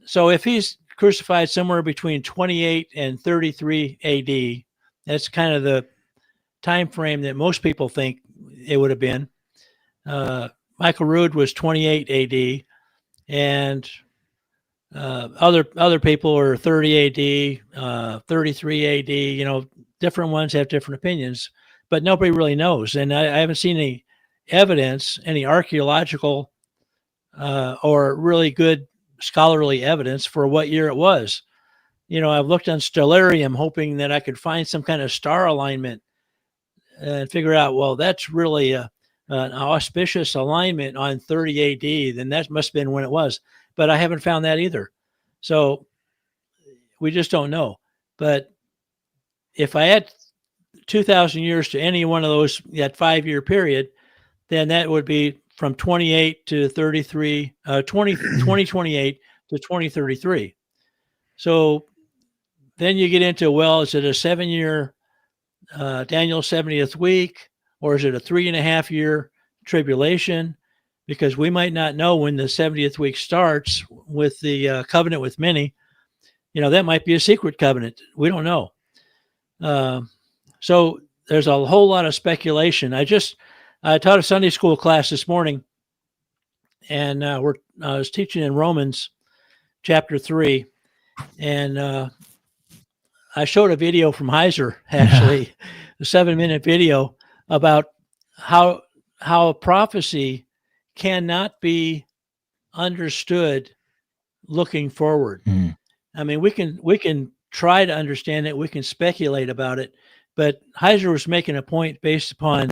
So if he's crucified somewhere between 28 and 33 AD, that's kind of the time frame that most people think it would have been. Michael Rood was 28 AD, and other people are 30 AD, 33 AD. Different ones have different opinions, but nobody really knows. And I haven't seen any evidence, any archaeological or really good scholarly evidence for what year it was. I've looked on Stellarium hoping that I could find some kind of star alignment and figure out, well, that's really an auspicious alignment on 30 AD, then that must have been when it was. But I haven't found that either. So we just don't know. But if I add 2,000 years to any one of those, that 5-year period, then that would be from 28 to 33, 2028 to 2033. So then you get into, well, is it a 7-year Daniel 70th week, or is it a 3.5-year tribulation? Because we might not know when the 70th week starts with the covenant with many. That might be a secret covenant. We don't know. So there's a whole lot of speculation. I taught a Sunday school class this morning, and I was teaching in Romans chapter 3, and I showed a video from Heifer, actually, a 7-minute video about how prophecy cannot be understood looking forward. I mean, we can try to understand it, we can speculate about it, but Heifer was making a point based upon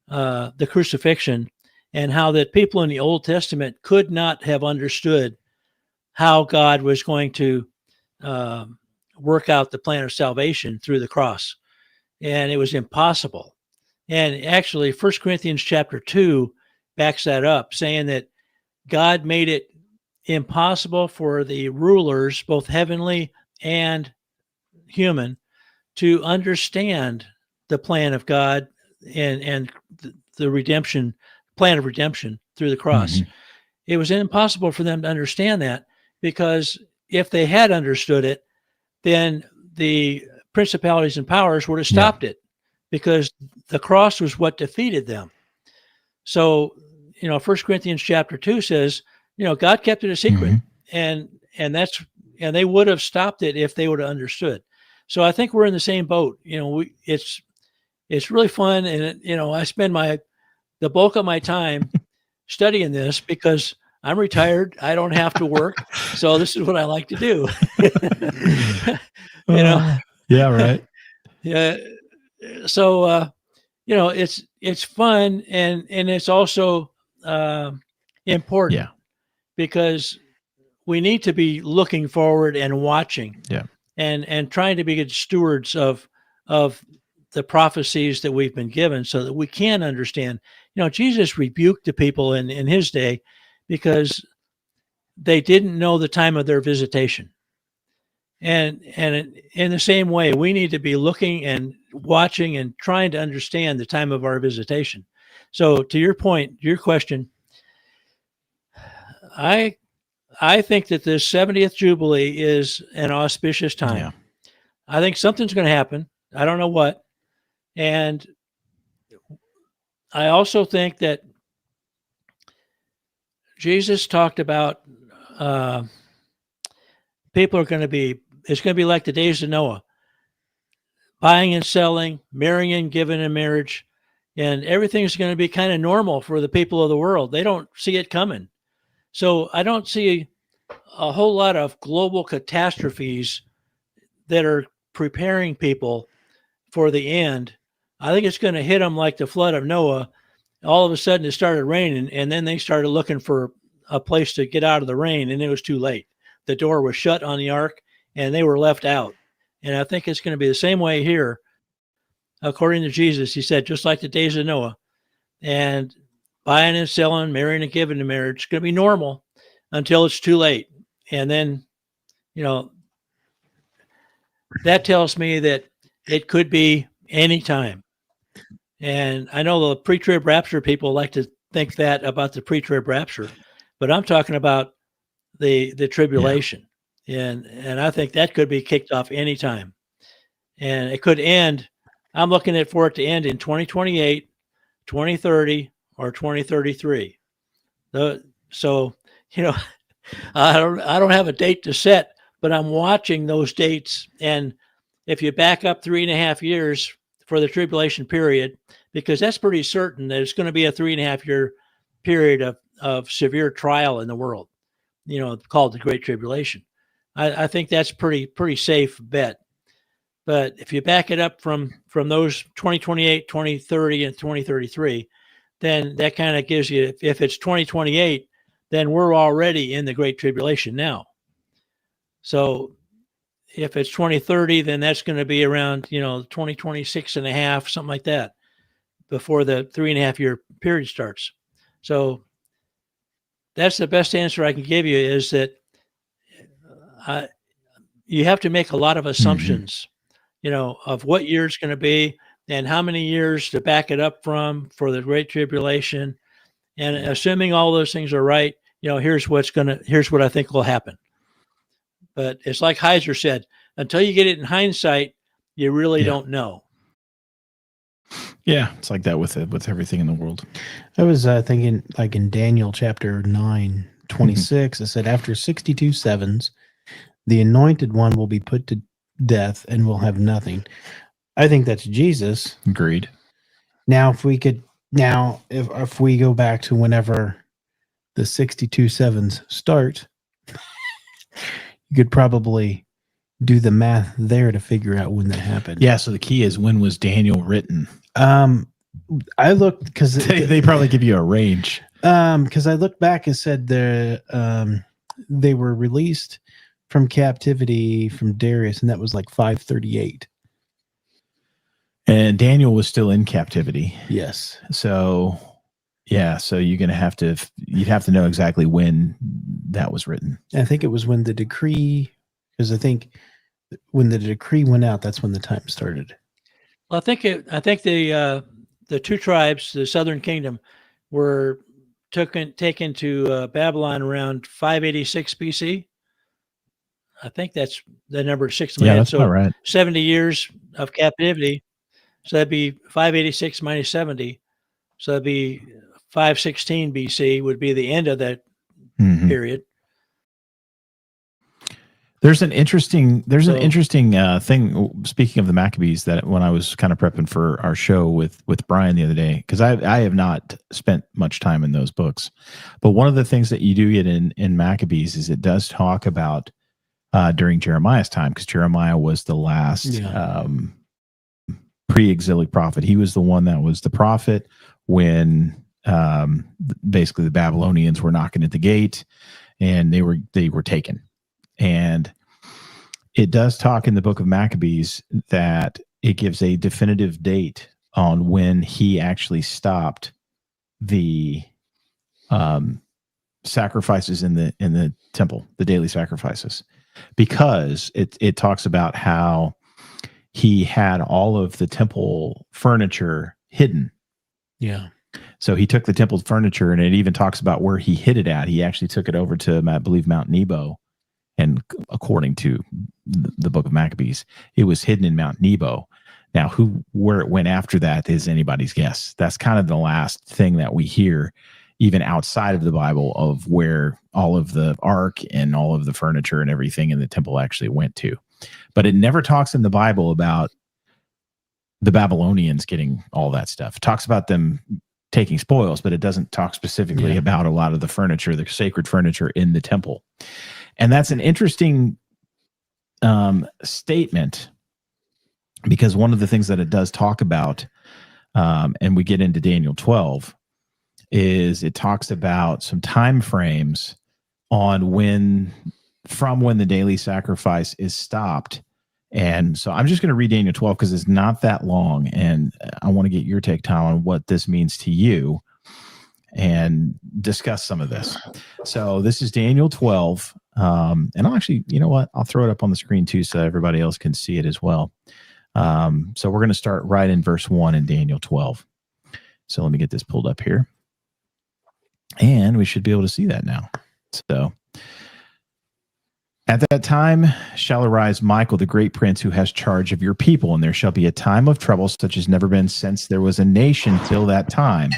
the crucifixion, and how that people in the Old Testament could not have understood how God was going to work out the plan of salvation through the cross. And it was impossible. And actually, 1 Corinthians chapter 2 backs that up, saying that God made it impossible for the rulers, both heavenly and human, to understand the plan of God and the redemption, plan of redemption through the cross. It was impossible for them to understand that, because if they had understood it, then the principalities and powers would have stopped it, because the cross was what defeated them. So, 1 Corinthians chapter 2 says, God kept it a secret, and they would have stopped it if they would have understood. So I think we're in the same boat. It's really fun, and I spend the bulk of my time studying this, because I'm retired. I don't have to work, so this is what I like to do. Yeah, right. Yeah. So it's fun, and it's also important, because we need to be looking forward and watching, and trying to be good stewards of the prophecies that we've been given, so that we can understand. Jesus rebuked the people in his day because they didn't know the time of their visitation. And in the same way, we need to be looking and watching and trying to understand the time of our visitation. So to your point, your question, I think that this 70th Jubilee is an auspicious time. I think something's going to happen. I don't know what. And I also think that Jesus talked about people are going to be it's going to be like the days of Noah, buying and selling, marrying and giving in marriage, and everything's going to be kind of normal for the people of the world. They don't see it coming. So I don't see a whole lot of global catastrophes that are preparing people for the end. I think it's going to hit them like the flood of Noah. All of a sudden it started raining, and then they started looking for a place to get out of the rain, and it was too late. The door was shut on the ark, and they were left out. And I think it's going to be the same way here. According to Jesus, he said, just like the days of Noah, and buying and selling, marrying and giving in marriage, it's going to be normal until it's too late. And then, that tells me that it could be any time. And I know the pre-trib rapture people like to think that about the pre-trib rapture, but I'm talking about the tribulation. Yeah. And I think that could be kicked off anytime. And it could end. I'm looking for it to end in 2028, 2030, or 2033. So, I don't have a date to set, but I'm watching those dates. And if you back up 3.5 years for the tribulation period, because that's pretty certain that it's going to be a 3.5 year period of severe trial in the world, called the Great Tribulation. I think that's pretty safe bet. But if you back it up from those 2028, 2030, and 2033, then that kind of gives you, if it's 2028, then we're already in the Great Tribulation now. So if it's 2030, then that's going to be around, 2026 and a half, something like that, before the 3.5 year period starts. So that's the best answer I can give you, is that you have to make a lot of assumptions, of what year it's going to be and how many years to back it up from for the Great Tribulation. And assuming all those things are right, here's what I think will happen. But it's like Heiser said, until you get it in hindsight, you really don't know. Yeah, it's like that with everything in the world. I was thinking, like in Daniel chapter 9:26, it said, after 62 sevens, the anointed one will be put to death and will have nothing. I think that's Jesus. Agreed. Now, if we go back to whenever the 62 sevens start, you could probably do the math there to figure out when that happened. Yeah. So the key is, when was Daniel written? I looked, because they probably give you a range. Because I looked back and said they were released from captivity from Darius, and that was like 538. And Daniel was still in captivity. Yes. So, yeah. So you'd have to know exactly when that was written. I think it was when the decree, because I think when the decree went out, that's when the time started. Well, I think the two tribes, the southern kingdom, were taken to Babylon around 586 BC. I think that's the number 6 million. Yeah, that's so about right. 70 years of captivity. So that'd be 586 minus 70. So that'd be 516 BC would be the end of that period. There's an interesting thing. Speaking of the Maccabees, that when I was kind of prepping for our show with Brian the other day, because I have not spent much time in those books, but one of the things that you do get in Maccabees is it does talk about during Jeremiah's time, because Jeremiah was the last pre-exilic prophet. He was the one that was the prophet when basically the Babylonians were knocking at the gate, and they were taken. And it does talk in the book of Maccabees that it gives a definitive date on when he actually stopped the sacrifices in the temple, the daily sacrifices, because it talks about how he had all of the temple furniture hidden. Yeah. So he took the temple furniture, and it even talks about where he hid it at. He actually took it over to, I believe, Mount Nebo. And according to the book of Maccabees, it was hidden in Mount Nebo. Now, where it went after that is anybody's guess. That's kind of the last thing that we hear, even outside of the Bible, of where all of the ark and all of the furniture and everything in the temple actually went to. But it never talks in the Bible about the Babylonians getting all that stuff. It talks about them taking spoils, but it doesn't talk specifically about a lot of the furniture, the sacred furniture in the temple. And that's an interesting statement, because one of the things that it does talk about, and we get into Daniel 12, is it talks about some time frames on from when the daily sacrifice is stopped. And so I'm just going to read Daniel 12 because it's not that long, and I want to get your take, Tom, on what this means to you and discuss some of this. So this is Daniel 12, and I'll actually, you know what? I'll throw it up on the screen too so everybody else can see it as well. So we're going to start right in verse 1 in Daniel 12. So let me get this pulled up here, and we should be able to see that now. So, at that time shall arise Michael, the great prince, who has charge of your people, and there shall be a time of trouble such as never been since there was a nation till that time.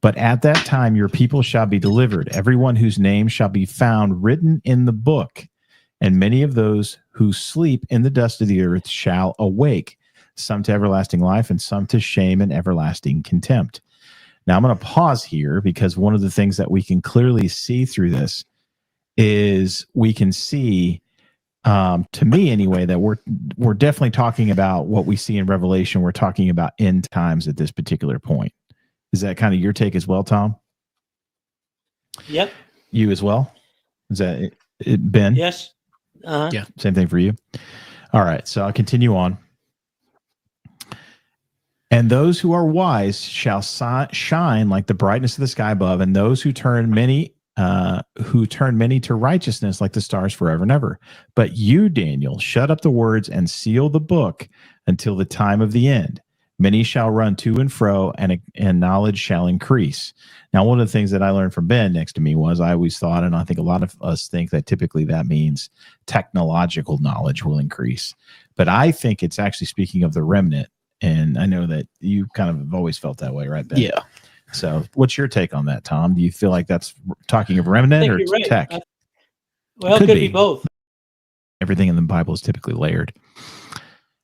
But at that time your people shall be delivered, everyone whose name shall be found written in the book. And many of those who sleep in the dust of the earth shall awake, some to everlasting life and some to shame and everlasting contempt. Now I'm going to pause here, because one of the things that we can clearly see through this is we can see, to me anyway, that we're definitely talking about what we see in Revelation. We're talking about end times at this particular point. Is that kind of your take as well, Tom? Yep. You as well? Is that it, Ben? Yes. Yeah. Same thing for you. All right. So I'll continue on. And those who are wise shall shine like the brightness of the sky above, and those who turn many to righteousness like the stars forever and ever. But you, Daniel, shut up the words and seal the book until the time of the end. Many shall run to and fro, and knowledge shall increase. Now, one of the things that I learned from Ben next to me was, I always thought, and I think a lot of us think, that typically that means technological knowledge will increase. But I think it's actually speaking of the remnant. And I know that you kind of have always felt that way, right, Ben? Yeah. So what's your take on that, Tom? Do you feel like that's talking of remnant or right. tech? Well, it could be both. Everything in the Bible is typically layered.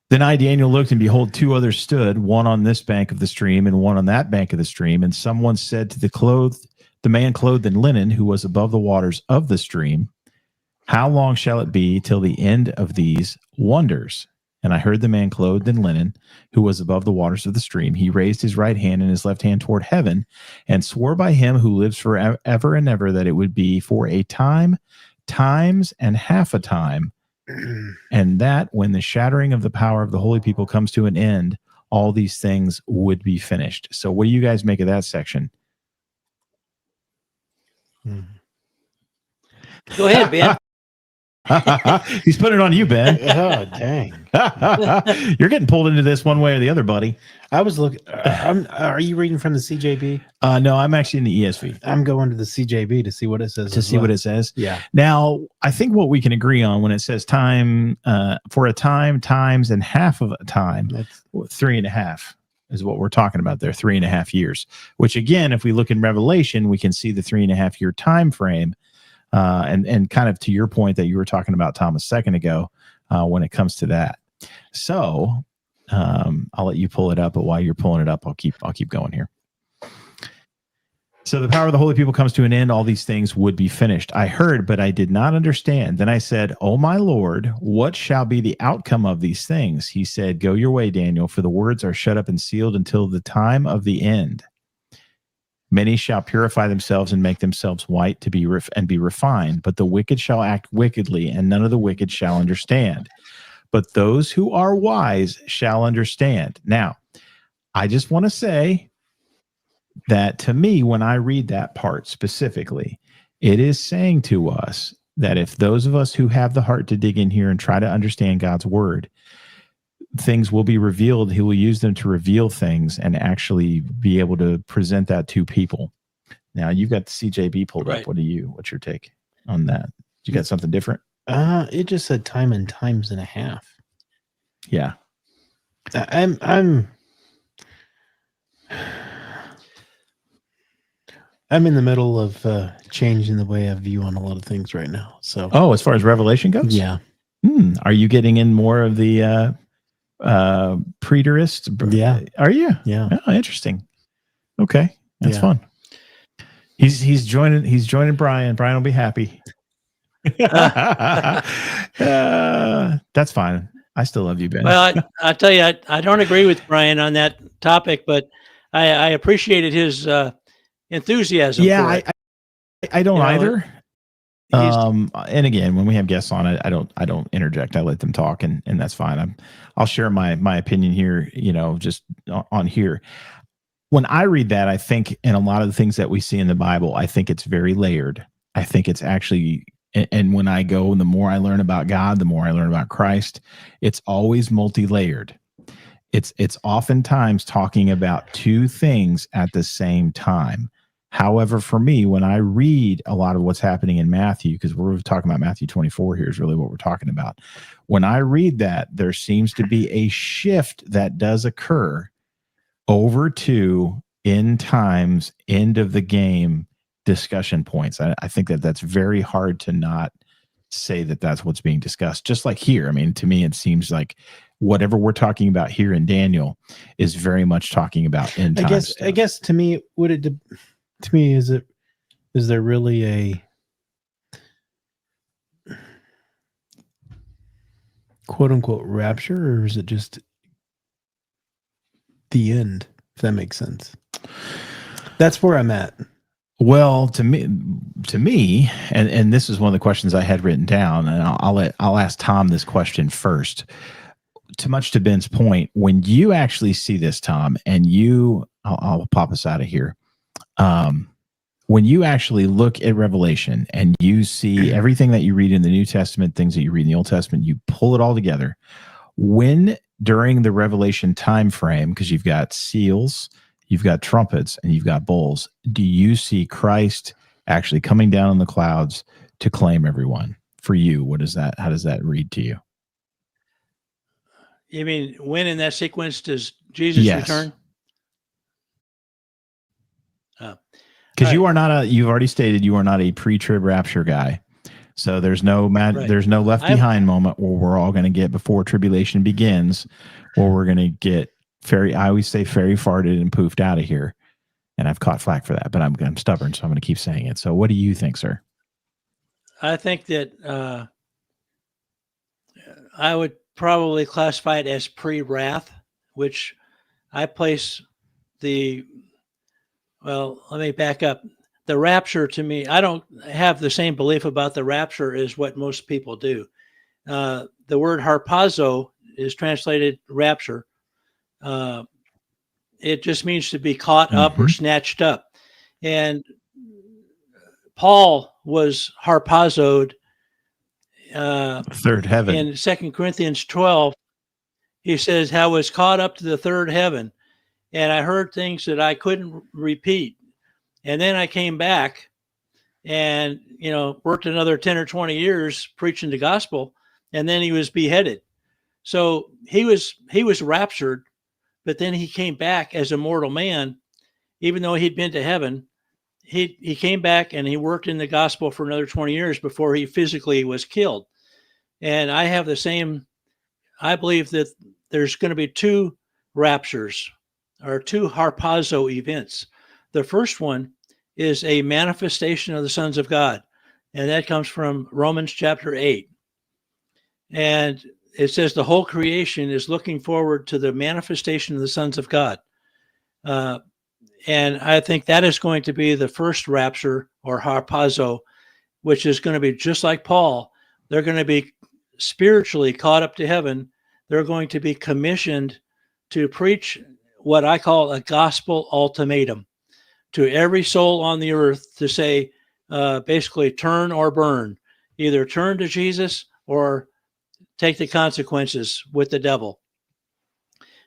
Then I, Daniel, looked, and behold, two others stood, one on this bank of the stream and one on that bank of the stream. And someone said to the man clothed in linen, who was above the waters of the stream, how long shall it be till the end of these wonders? And I heard the man clothed in linen, who was above the waters of the stream. He raised his right hand and his left hand toward heaven, and swore by him who lives forever and ever that it would be for a time, times, and half a time, and that when the shattering of the power of the holy people comes to an end, all these things would be finished. So what do you guys make of that section? Go ahead, Ben. He's putting it on you, Ben. Oh, dang. You're getting pulled into this one way or the other, buddy. I was looking. Are you reading from the CJB? No, I'm actually in the ESV. I'm going to the CJB to see what it says. To see what it says. Yeah. Now, I think what we can agree on when it says time, for a time, times, and half of a time, that's 3.5 is what we're talking about there. 3.5 years, which again, if we look in Revelation, we can see the 3.5 year time frame. And kind of to your point that you were talking about, Tom, a second ago, when it comes to that. So I'll let you pull it up, but while you're pulling it up, I'll keep going here. So the power of the holy people comes to an end. All these things would be finished. I heard, but I did not understand. Then I said, "O my Lord, what shall be the outcome of these things?" He said, "Go your way, Daniel, for the words are shut up and sealed until the time of the end. Many shall purify themselves and make themselves white to be be refined, but the wicked shall act wickedly, and none of the wicked shall understand. But those who are wise shall understand." Now, I just want to say that to me, when I read that part specifically, it is saying to us that if those of us who have the heart to dig in here and try to understand God's word, things will be revealed. He will use them to reveal things and actually be able to present that to people. Now, you've got the CJB pulled up. What's your take on that? You got something different? It just said time and times and a half. Yeah. I'm in the middle of changing the way I view on a lot of things right now. So, as far as Revelation goes? Yeah. Are you getting in more of the preterist? Yeah. Are you? Yeah. Oh, interesting. Okay, that's Yeah. fun. He's joining Brian. Brian will be happy. That's fine. I still love you, Ben. Well, I tell you, I don't agree with Brian on that topic, but I appreciated his enthusiasm yeah, for it. I don't You know, either. He's, And again, when we have guests on it, I don't interject. I let them talk, and that's fine. I'll share my opinion here, just on here. When I read that, I think in a lot of the things that we see in the Bible, I think it's very layered. I think it's actually, and when I go, the more I learn about God, the more I learn about Christ, it's always multi-layered. It's oftentimes talking about two things at the same time. However, for me, when I read a lot of what's happening in Matthew, because we're talking about Matthew 24 here is really what we're talking about. When I read that, there seems to be a shift that does occur over to end times, end of the game discussion points. I think that's very hard to not say that that's what's being discussed. Just like here, I mean, to me, it seems like whatever we're talking about here in Daniel is very much talking about end times. I guess to me, is there really a quote unquote rapture, or is it just the end, if that makes sense? That's where I'm at. Well, to me, and this is one of the questions I had written down, and I'll ask Tom this question first. Too much to Ben's point, when you actually see this, Tom, and I'll pop us out of here. When you actually look at Revelation and you see everything that you read in the New Testament, things that you read in the Old Testament, you pull it all together. When during the Revelation time frame, because you've got seals, you've got trumpets, and you've got bowls, do you see Christ actually coming down on the clouds to claim everyone? For you, how does that read to you? you mean when in that sequence does Jesus return? Because you've already stated you are not a pre-trib rapture guy. So there's no there's no left behind moment where we're all going to get before tribulation begins, where we're going to get I always say fairy farted and poofed out of here. And I've caught flack for that, but I'm stubborn, so I'm going to keep saying it. So what do you think, sir? I think that I would probably classify it as pre-wrath, which I place let me back up. The rapture, to me, I don't have the same belief about the rapture as what most people do. The word harpazo is translated rapture. It just means to be caught up or snatched up. And Paul was harpazoed third heaven. In 2 Corinthians 12, he says, "How was caught up to the third heaven, and I heard things that I couldn't repeat. And then I came back and, worked another 10 or 20 years preaching the gospel, and then he was beheaded." So he was raptured, but then he came back as a mortal man, even though he'd been to heaven. He came back and he worked in the gospel for another 20 years before he physically was killed. And I have the same, I believe that there's going to be two raptures or two harpazo events. The first one is a manifestation of the sons of God, and that comes from Romans chapter 8. And it says the whole creation is looking forward to the manifestation of the sons of God. And I think that is going to be the first rapture or harpazo, which is going to be just like Paul. They're going to be spiritually caught up to heaven. They're going to be commissioned to preach what I call a gospel ultimatum to every soul on the earth, to say, basically, turn or burn. Either turn to Jesus or take the consequences with the devil.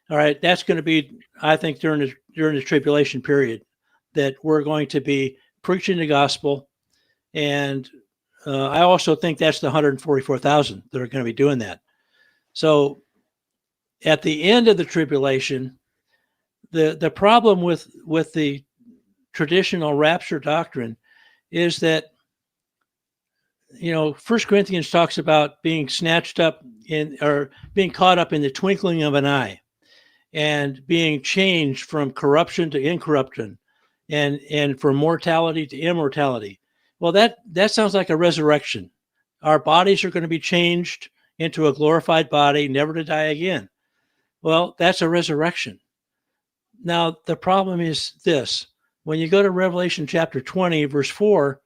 All right, that's going to be, I think, during the tribulation period, that we're going to be preaching the gospel. And I also think that's the 144,000 that are going to be doing that. So at the end of the tribulation, the problem with the traditional rapture doctrine is that First Corinthians talks about being snatched up or being caught up in the twinkling of an eye, and being changed from corruption to incorruption, and from mortality to immortality. Well, that sounds like a resurrection. Our bodies are going to be changed into a glorified body, never to die again. Well, that's a resurrection. Now, the problem is this. When you go to Revelation chapter 20, verse 4,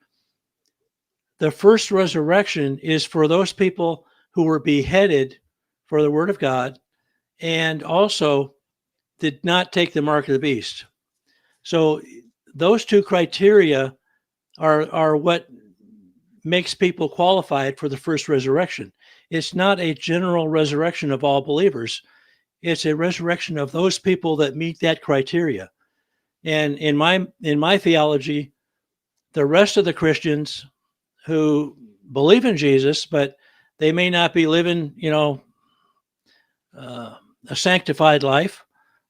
the first resurrection is for those people who were beheaded for the word of God and also did not take the mark of the beast. So those two criteria are what makes people qualified for the first resurrection. It's not a general resurrection of all believers. It's a resurrection of those people that meet that criteria. And in my theology, the rest of the Christians who believe in Jesus, but they may not be living, a sanctified life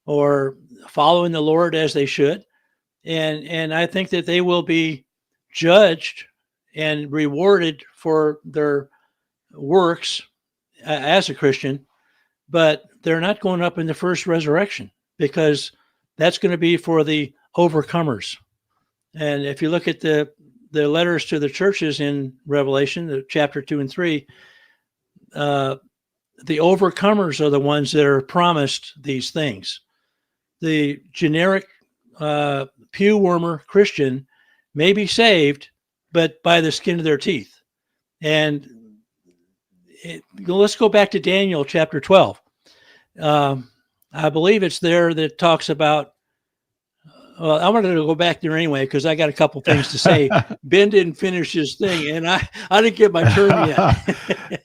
or following the Lord as they should. And I think that they will be judged and rewarded for their works as a Christian, but they're not going up in the first resurrection, because that's going to be for the overcomers. And if you look at the letters to the churches in Revelation, the chapter 2 and 3, the overcomers are the ones that are promised these things. The generic pew warmer Christian may be saved, but by the skin of their teeth. And let's go back to Daniel chapter 12. I believe it's there that talks about, well, I wanted to go back there anyway, because I got a couple things to say. Ben didn't finish his thing, and I didn't get my turn yet.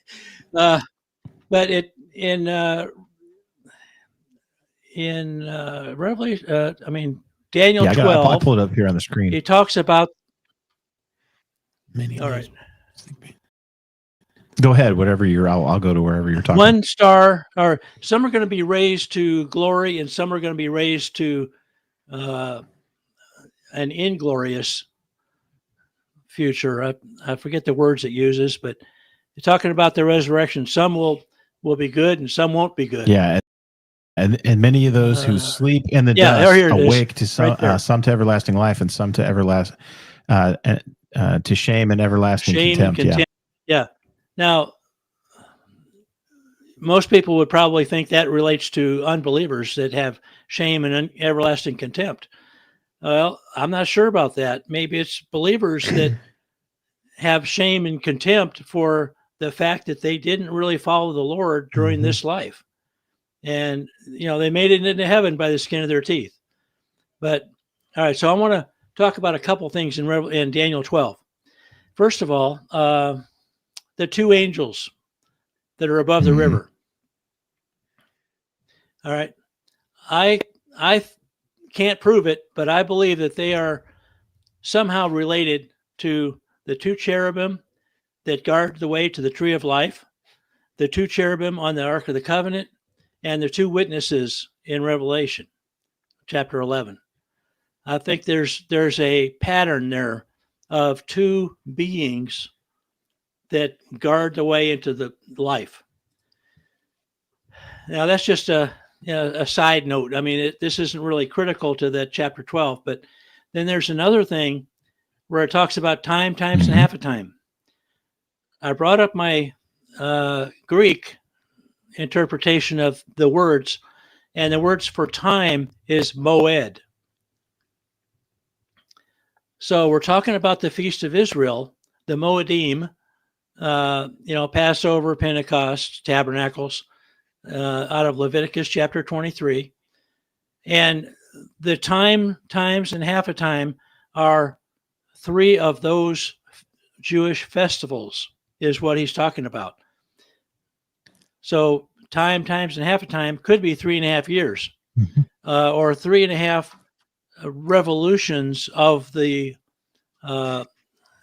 But in Revelation, Daniel 12. I pulled it up here on the screen. It talks about. Many all right. Go ahead. Whatever I'll go to wherever you're talking. One star, or some are going to be raised to glory, and some are going to be raised to an inglorious future. I forget the words it uses, but you're talking about the resurrection. Some will be good, and some won't be good. Yeah, and many of those who sleep in the dust awake to some to everlasting life, and some to to shame and everlasting contempt. And contempt. Yeah. Now, most people would probably think that relates to unbelievers that have shame and everlasting contempt. Well, I'm not sure about that. Maybe it's believers that have shame and contempt for the fact that they didn't really follow the Lord during this life. And, they made it into heaven by the skin of their teeth. But, all right, so I want to talk about a couple things in Daniel 12. First of all, the two angels that are above the river. All right. I can't prove it, but I believe that they are somehow related to the two cherubim that guard the way to the tree of life, the two cherubim on the Ark of the Covenant, and the two witnesses in Revelation chapter 11. I think there's a pattern there of two beings that guard the way into the life. Now, that's just a side note. This isn't really critical to that chapter 12, but then there's another thing where it talks about time, times, and half a time. I brought up my Greek interpretation of the words, and the words for time is moed. So we're talking about the Feast of Israel, the Moedim, Passover, Pentecost, Tabernacles, out of Leviticus chapter 23. And the time, times, and half a time are three of those Jewish festivals, is what he's talking about. So time, times, and half a time could be 3.5 years, or 3.5 revolutions of the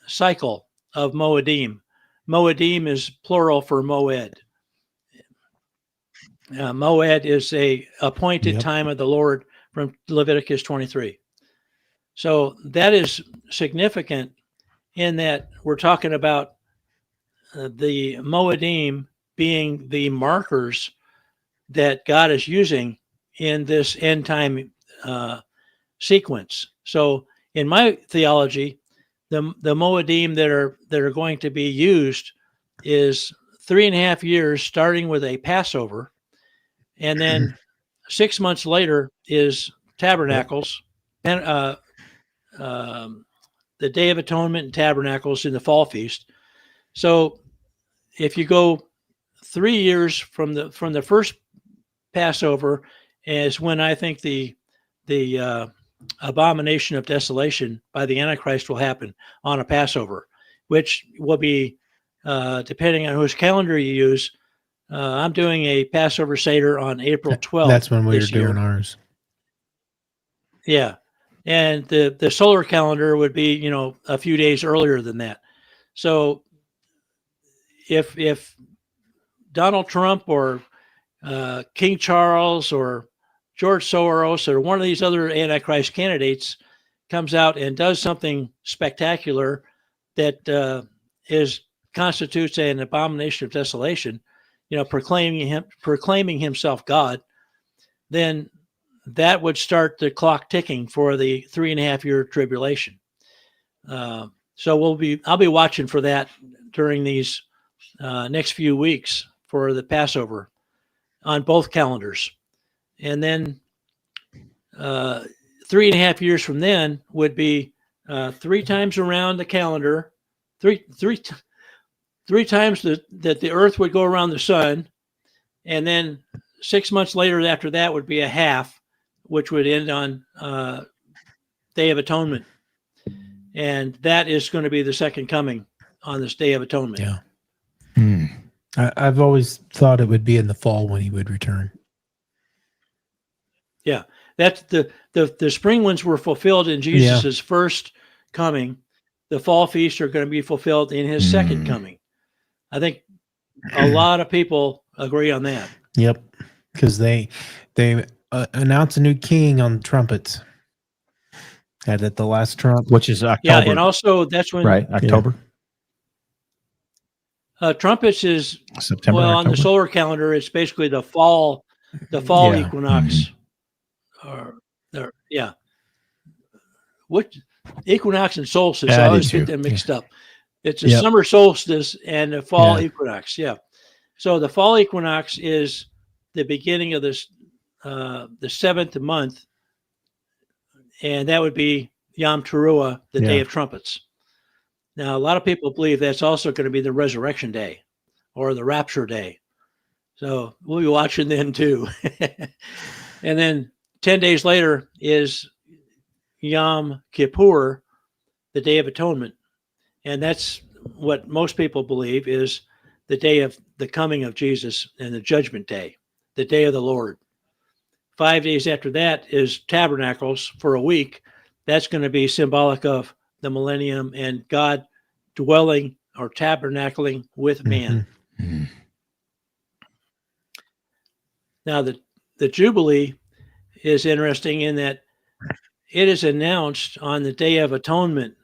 cycle of Moedim. Moedim is plural for moed. Moed is a appointed time of the Lord from Leviticus 23. So that is significant in that we're talking about the Moedim being the markers that God is using in this end time sequence. So in my theology, the Moedim that are going to be used is 3.5 years, starting with a Passover, and then 6 months later is Tabernacles, and the Day of Atonement and Tabernacles in the Fall Feast. So if you go 3 years from the first Passover, is when I think the abomination of desolation by the Antichrist will happen on a Passover, which will be, depending on whose calendar you use. I'm doing a Passover Seder on April 12th. That's when we were this year. doing ours. Yeah. And the solar calendar would be, you know, a few days earlier than that. So if Donald Trump or King Charles or George Soros or one of these other Antichrist candidates comes out and does something spectacular that constitutes an abomination of desolation, you know, proclaiming himself God, then that would start the clock ticking for the 3.5 year tribulation. So I'll be watching for that during these next few weeks for the Passover on both calendars. And then 3.5 years from then would be 3 times around the calendar, three times that the earth would go around the sun. And then 6 months later after that would be a half, which would end on Day of Atonement. And that is going to be the second coming on this Day of Atonement. Yeah. I've always thought it would be in the fall when he would return. Yeah. That's the spring ones were fulfilled in Jesus's first coming. The fall feasts are going to be fulfilled in his second coming. I think a lot of people agree on that. Yep. Because they announce a new king on trumpets. Had at the last trump, which is October. Yeah, and also that's when October. Trumpets is September. Well, October. on the solar calendar, it's basically the fall equinox. What equinox and solstice? I always get them mixed up. It's a summer solstice and a fall equinox. Yeah. So the fall equinox is the beginning of this, the 7th month, and that would be Yom Teruah, the Day of Trumpets. Now, a lot of people believe that's also going to be the Resurrection Day or the Rapture Day. So we'll be watching then too. And then 10 days later is Yom Kippur, the Day of Atonement. And that's what most people believe is the day of the coming of Jesus and the Judgment Day, the Day of the Lord. 5 days after that is Tabernacles for a week. That's going to be symbolic of the millennium and God dwelling or tabernacling with man. Mm-hmm. Now, the Jubilee is interesting in that it is announced on the Day of Atonement,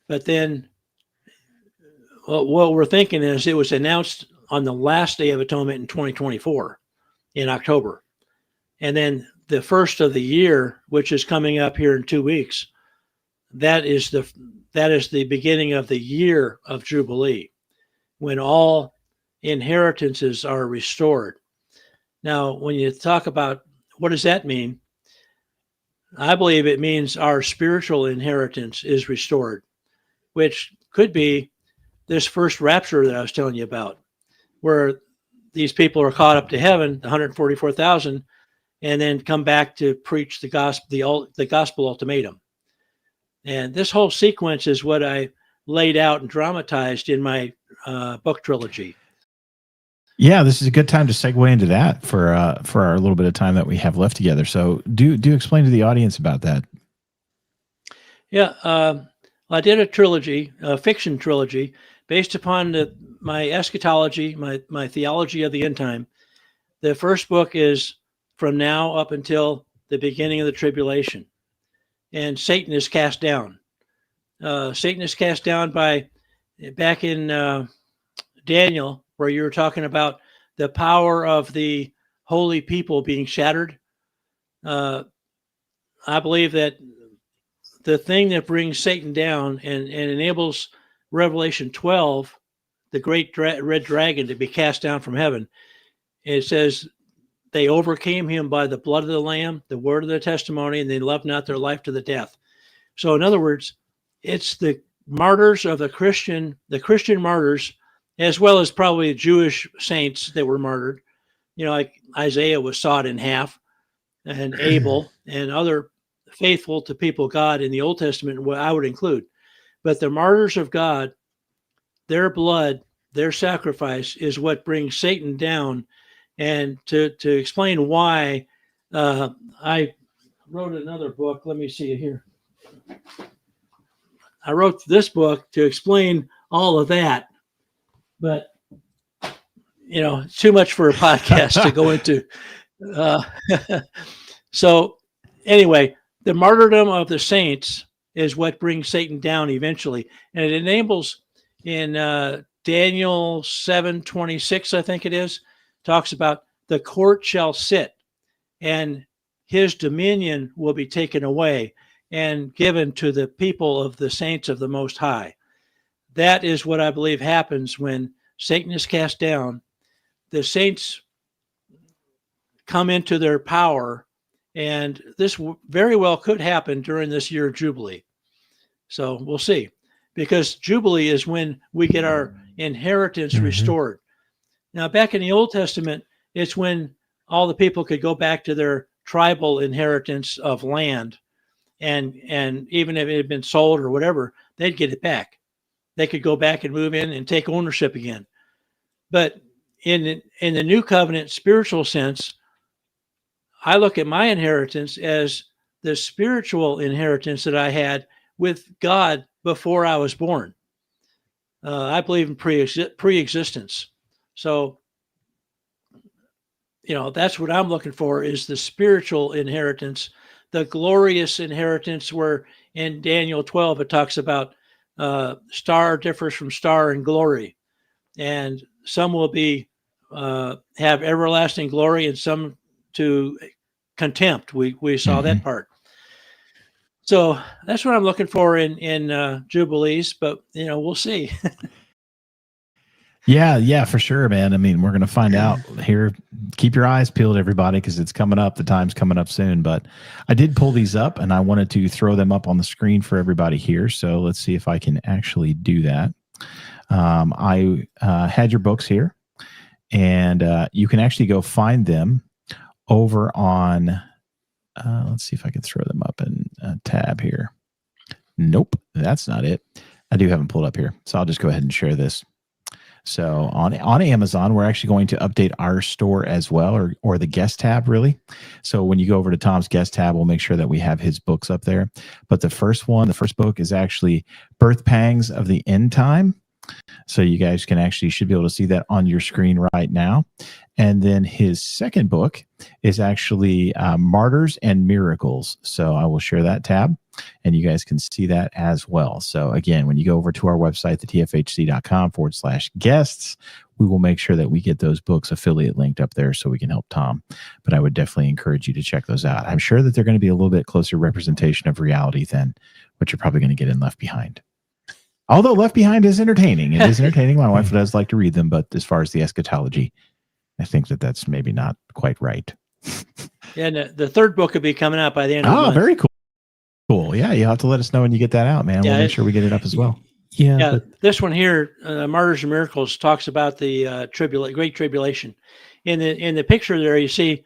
but then what we're thinking is it was announced on the last Day of Atonement in 2024 in October. And then the first of the year, which is coming up here in 2 weeks, that is the beginning of the year of Jubilee, when all inheritances are restored. Now, when you talk about what does that mean, I believe it means our spiritual inheritance is restored, which could be this first rapture that I was telling you about, where these people are caught up to heaven, the 144,000, and then come back to preach the gospel ultimatum. And this whole sequence is what I laid out and dramatized in my book trilogy. Yeah, this is a good time to segue into that for our little bit of time that we have left together. So do explain to the audience about that. Yeah, I did a trilogy, a fiction trilogy, based upon my eschatology, my theology of the end time. The first book is from now up until the beginning of the tribulation. And Satan is cast down. Satan is cast down back in Daniel, where you were talking about the power of the holy people being shattered. I believe that the thing that brings Satan down and enables Revelation 12, the great red dragon, to be cast down from heaven, it says they overcame him by the blood of the Lamb, the word of their testimony, and they loved not their life to the death. So in other words, it's the martyrs of the Christian martyrs, as well as probably the Jewish saints that were martyred. You know, like Isaiah was sawed in half, and Abel and other faithful to people God in the Old Testament, I would include. But the martyrs of God, their blood, their sacrifice is what brings Satan down. And to explain why, I wrote another book. Let me see here. I wrote this book to explain all of that, but it's too much for a podcast to go into. So anyway, the martyrdom of the saints is what brings Satan down eventually. And it enables in Daniel 7:26, I think it is, talks about the court shall sit and his dominion will be taken away and given to the people of the saints of the Most High. That is what I believe happens when Satan is cast down. The saints come into their power, and this very well could happen during this year of Jubilee. So we'll see, because Jubilee is when we get our inheritance restored. Now, back in the Old Testament, it's when all the people could go back to their tribal inheritance of land, and even if it had been sold or whatever, they'd get it back. They could go back and move in and take ownership again. But in the New Covenant spiritual sense, I look at my inheritance as the spiritual inheritance that I had with God before I was born. I believe in pre-existence. So, that's what I'm looking for, is the spiritual inheritance, the glorious inheritance, where in Daniel 12, it talks about star differs from star in glory. And some will be have everlasting glory, and some to contempt. We saw that part. So that's what I'm looking for in Jubilees, but we'll see. Yeah, for sure, man. I mean, we're going to find out here. Keep your eyes peeled, everybody, because it's coming up. The time's coming up soon. But I did pull these up, and I wanted to throw them up on the screen for everybody here. So let's see if I can actually do that. I had your books here, and you can actually go find them over on, let's see if I can throw them up in a tab here. Nope, that's not it. I do have them pulled up here. So I'll just go ahead and share this. So on Amazon, we're actually going to update our store as well, or the guest tab, really. So when you go over to Tom's guest tab, we'll make sure that we have his books up there. But the first book is actually Birth Pangs of the End Time. So you guys should be able to see that on your screen right now. And then his second book is actually Martyrs and Miracles. So I will share that tab, and you guys can see that as well. So again, when you go over to our website, tfhc.com/guests, we will make sure that we get those books affiliate linked up there so we can help Tom. But I would definitely encourage you to check those out. I'm sure that they're going to be a little bit closer representation of reality than what you're probably going to get in Left Behind. Although Left Behind is entertaining. It is entertaining. My wife does like to read them, but as far as the eschatology, I think that's maybe not quite right. Yeah, and the third book will be coming out by the end of the month. Oh, very cool. Cool. Yeah, you'll have to let us know when you get that out, man. We'll make sure we get it up as well. Yeah. This one here, Martyrs and Miracles, talks about the Great Tribulation. In the picture there, you see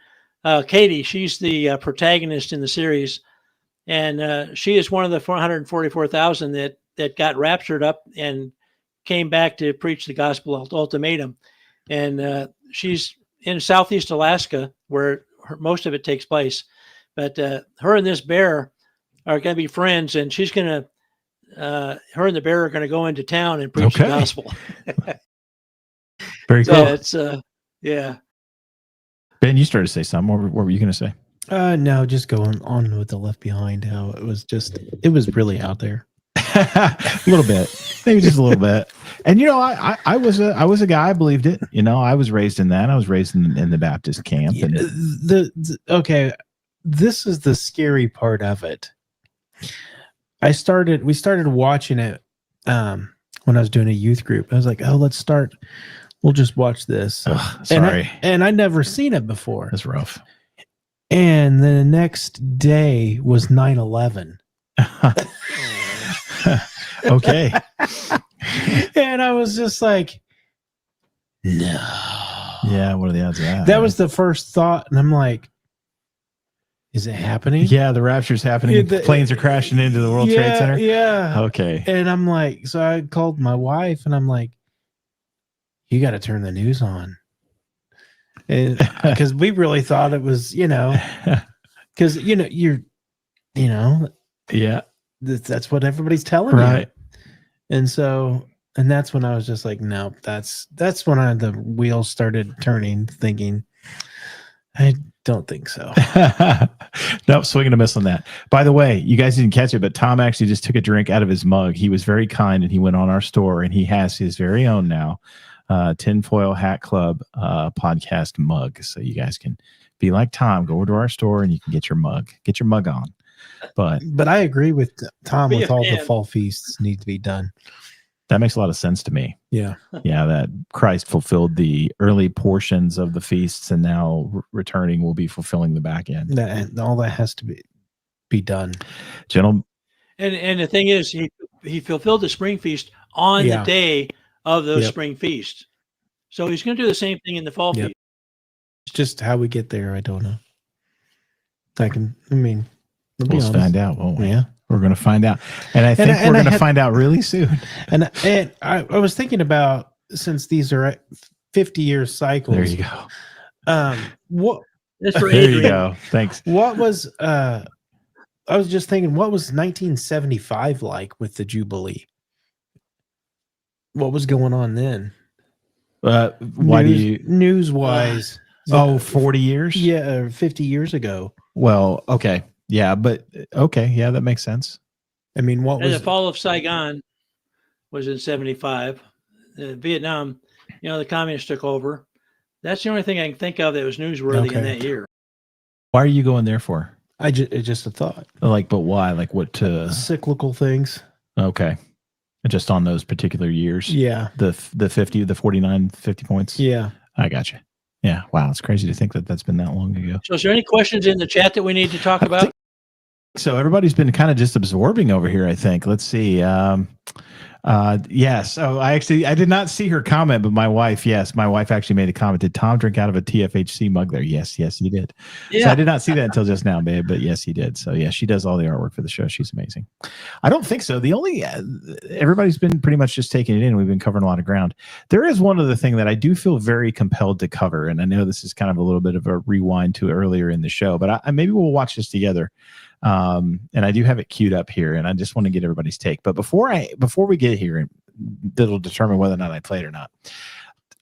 Katie. She's the protagonist in the series, and she is one of the 444,000 that got raptured up and came back to preach the gospel ultimatum. And she's in Southeast Alaska, where most of it takes place. But her and this bear are going to be friends, and she's going to, her and the bear are going to go into town and preach the gospel. Very cool. It's, yeah. Ben, you started to say something. What were you going to say? No, just going on with the Left Behind, how it was really out there. A little bit, maybe just a little bit. And I was a guy. I believed it. I was raised in that. I was raised in the Baptist camp. And Okay, this is the scary part of it. We started watching it when I was doing a youth group. I was like, oh, we'll just watch this. Sorry. And I never seen it before. That's rough. And the next day was 9/11. Okay. And I was just like, no. Yeah, what are the odds of that? That was the first thought. And I'm like, is it happening? Yeah, the rapture's happening. Planes are crashing into the World Trade Center. Yeah. Okay. And I'm like, so I called my wife and I'm like, you got to turn the news on. Because we really thought it was, because, Yeah. That's what everybody's telling Right. you. And so, and that's when I was just like, no, that's when the wheels started turning, thinking, I don't think so. Nope, swinging a miss on that. By the way, you guys didn't catch it, but Tom actually just took a drink out of his mug. He was very kind, and he went on our store, and he has his very own now Tinfoil Hat Club podcast mug. So you guys can be like Tom, go over to our store, and you can get your mug on. But I agree with Tom with all the fall feasts need to be done. That makes a lot of sense to me. Yeah. Yeah, that Christ fulfilled the early portions of the feasts, and now returning will be fulfilling the back end. All that has to be done. Gentlemen. And the thing is, he fulfilled the spring feast on the day of those spring feasts. So he's going to do the same thing in the fall feast. It's just how we get there, I don't know. We'll find out, won't we? Yeah. We're going to find out. And I think we're going to find out really soon. And I was thinking about, since these are 50-year cycles. There you go. What? That's for There you go. Thanks. What was, I was just thinking, what was 1975 like with the Jubilee? What was going on then? Why do you... News-wise. 40 years? Yeah, 50 years ago. Well, okay. Yeah, but okay. Yeah, that makes sense. I mean, what was the fall of Saigon was in 75. Vietnam, the communists took over. That's the only thing I can think of that was newsworthy in that year. Why are you going there for? It's just a thought. But why? Like what? Cyclical things. Okay. Just on those particular years. Yeah. The 49, 50 points. Yeah. I got you. Yeah. Wow. It's crazy to think that that's been that long ago. So is there any questions in the chat that we need to talk about? So everybody's been kind of just absorbing over here, I think. Let's see. Yes. So I did not see her comment, but my wife actually made a comment. Did Tom drink out of a TFHC mug there? Yes, he did. Yeah. So I did not see that until just now, babe, but yes, he did. So yeah, she does all the artwork for the show. She's amazing. I don't think so. The only, everybody's been pretty much just taking it in. We've been covering a lot of ground. There is one other thing that I do feel very compelled to cover. And I know this is kind of a little bit of a rewind to earlier in the show, but maybe we'll watch this together. And I do have it queued up here, and I just want to get everybody's take. But before we get here, that'll determine whether or not I play it or not.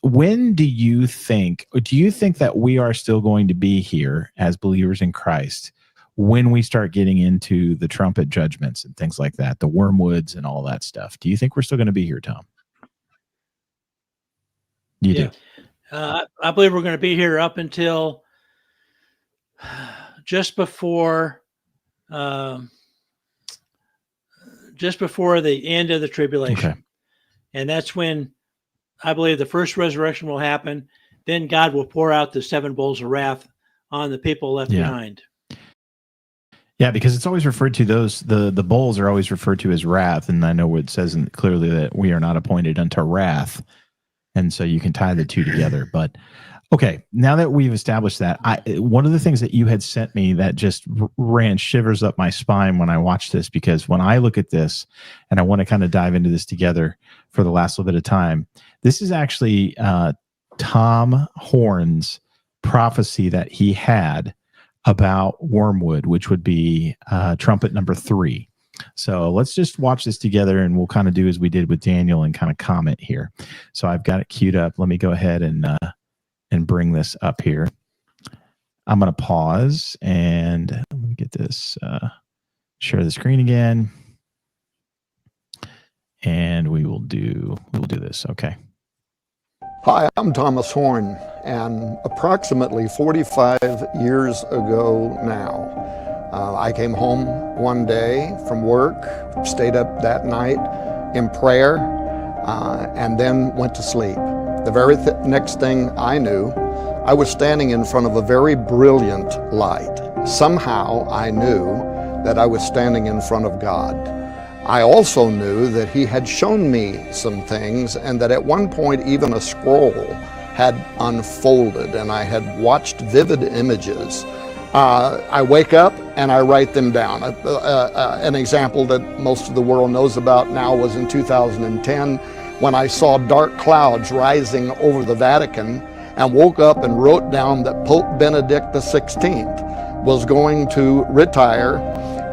When do you think that we are still going to be here as believers in Christ when we start getting into the trumpet judgments and things like that, the wormwoods and all that stuff? Do you think we're still going to be here, Tom? You do? I believe we're going to be here up until just before the end of the tribulation. Okay. And that's when I believe the first resurrection will happen. Then God will pour out the 7 bowls of wrath on the people left behind. Yeah, because it's always referred to the bowls are always referred to as wrath. And I know it says clearly that we are not appointed unto wrath. And so you can tie the two together. But okay, now that we've established that, one of the things that you had sent me that just ran shivers up my spine when I watched this, because when I look at this, and I want to kind of dive into this together for the last little bit of time, this is actually Tom Horne's prophecy that he had about Wormwood, which would be trumpet number 3. So let's just watch this together, and we'll kind of do as we did with Daniel and kind of comment here. So I've got it queued up. Let me go ahead and bring this up here. I'm going to pause and let me get this, share the screen again. And we will do this. Okay. Hi, I'm Thomas Horne, and approximately 45 years ago now, I came home one day from work, stayed up that night in prayer, and then went to sleep. The very next thing I knew, I was standing in front of a very brilliant light. Somehow I knew that I was standing in front of God. I also knew that he had shown me some things, and that at one point even a scroll had unfolded, and I had watched vivid images. I wake up and I write them down. An example that most of the world knows about now was in 2010, when I saw dark clouds rising over the Vatican, and woke up and wrote down that Pope Benedict XVI was going to retire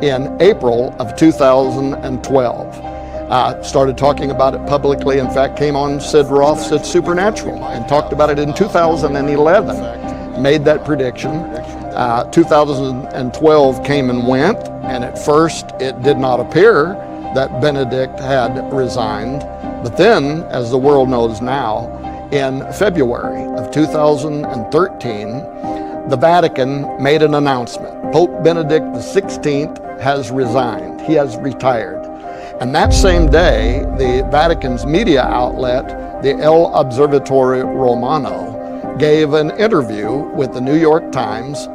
in April of 2012. Started talking about it publicly. In fact, came on Sid Roth's It's Supernatural and talked about it in 2011. Made that prediction. 2012 came and went, and at first it did not appear that Benedict had resigned. But then, as the world knows now, in February of 2013, the Vatican made an announcement. Pope Benedict XVI has resigned. He has retired. And that same day, the Vatican's media outlet, the El Observatore Romano, gave an interview with the New York Times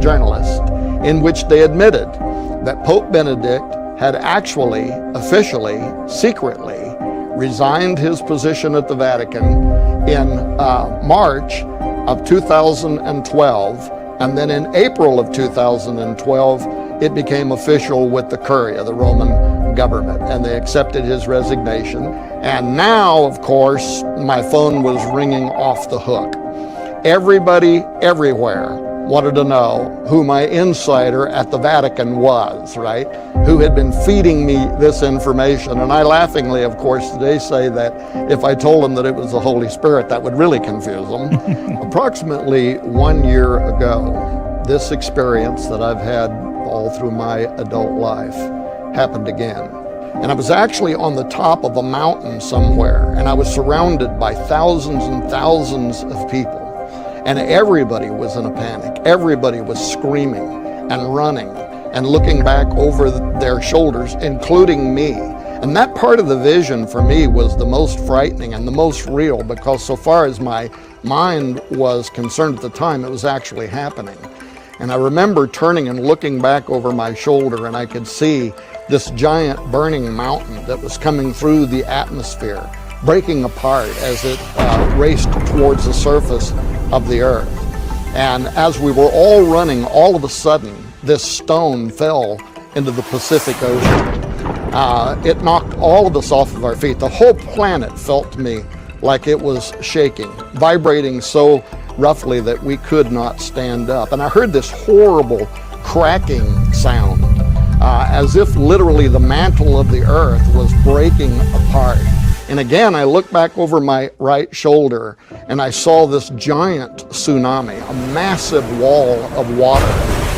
journalist in which they admitted that Pope Benedict had actually, officially, secretly resigned his position at the Vatican in March of 2012, and then in April of 2012, it became official with the Curia, the Roman government, and they accepted his resignation. And now, of course, my phone was ringing off the hook. Everybody, everywhere, wanted to know who my insider at the Vatican was, right? Who had been feeding me this information. And I laughingly, of course, today say that if I told them that it was the Holy Spirit, that would really confuse them. Approximately 1 year ago, this experience that I've had all through my adult life happened again. And I was actually on the top of a mountain somewhere, and I was surrounded by thousands and thousands of people. And everybody was in a panic. Everybody was screaming and running and looking back over their shoulders, including me. And that part of the vision for me was the most frightening and the most real, because so far as my mind was concerned at the time, it was actually happening. And I remember turning and looking back over my shoulder, and I could see this giant burning mountain that was coming through the atmosphere, breaking apart as it raced towards the surface of the earth. And as we were all running, all of a sudden, this stone fell into the Pacific Ocean. It knocked all of us off of our feet. The whole planet felt to me like it was shaking, vibrating so roughly that we could not stand up. And I heard this horrible cracking sound, as if literally the mantle of the earth was breaking apart. And again, I looked back over my right shoulder and I saw this giant tsunami, a massive wall of water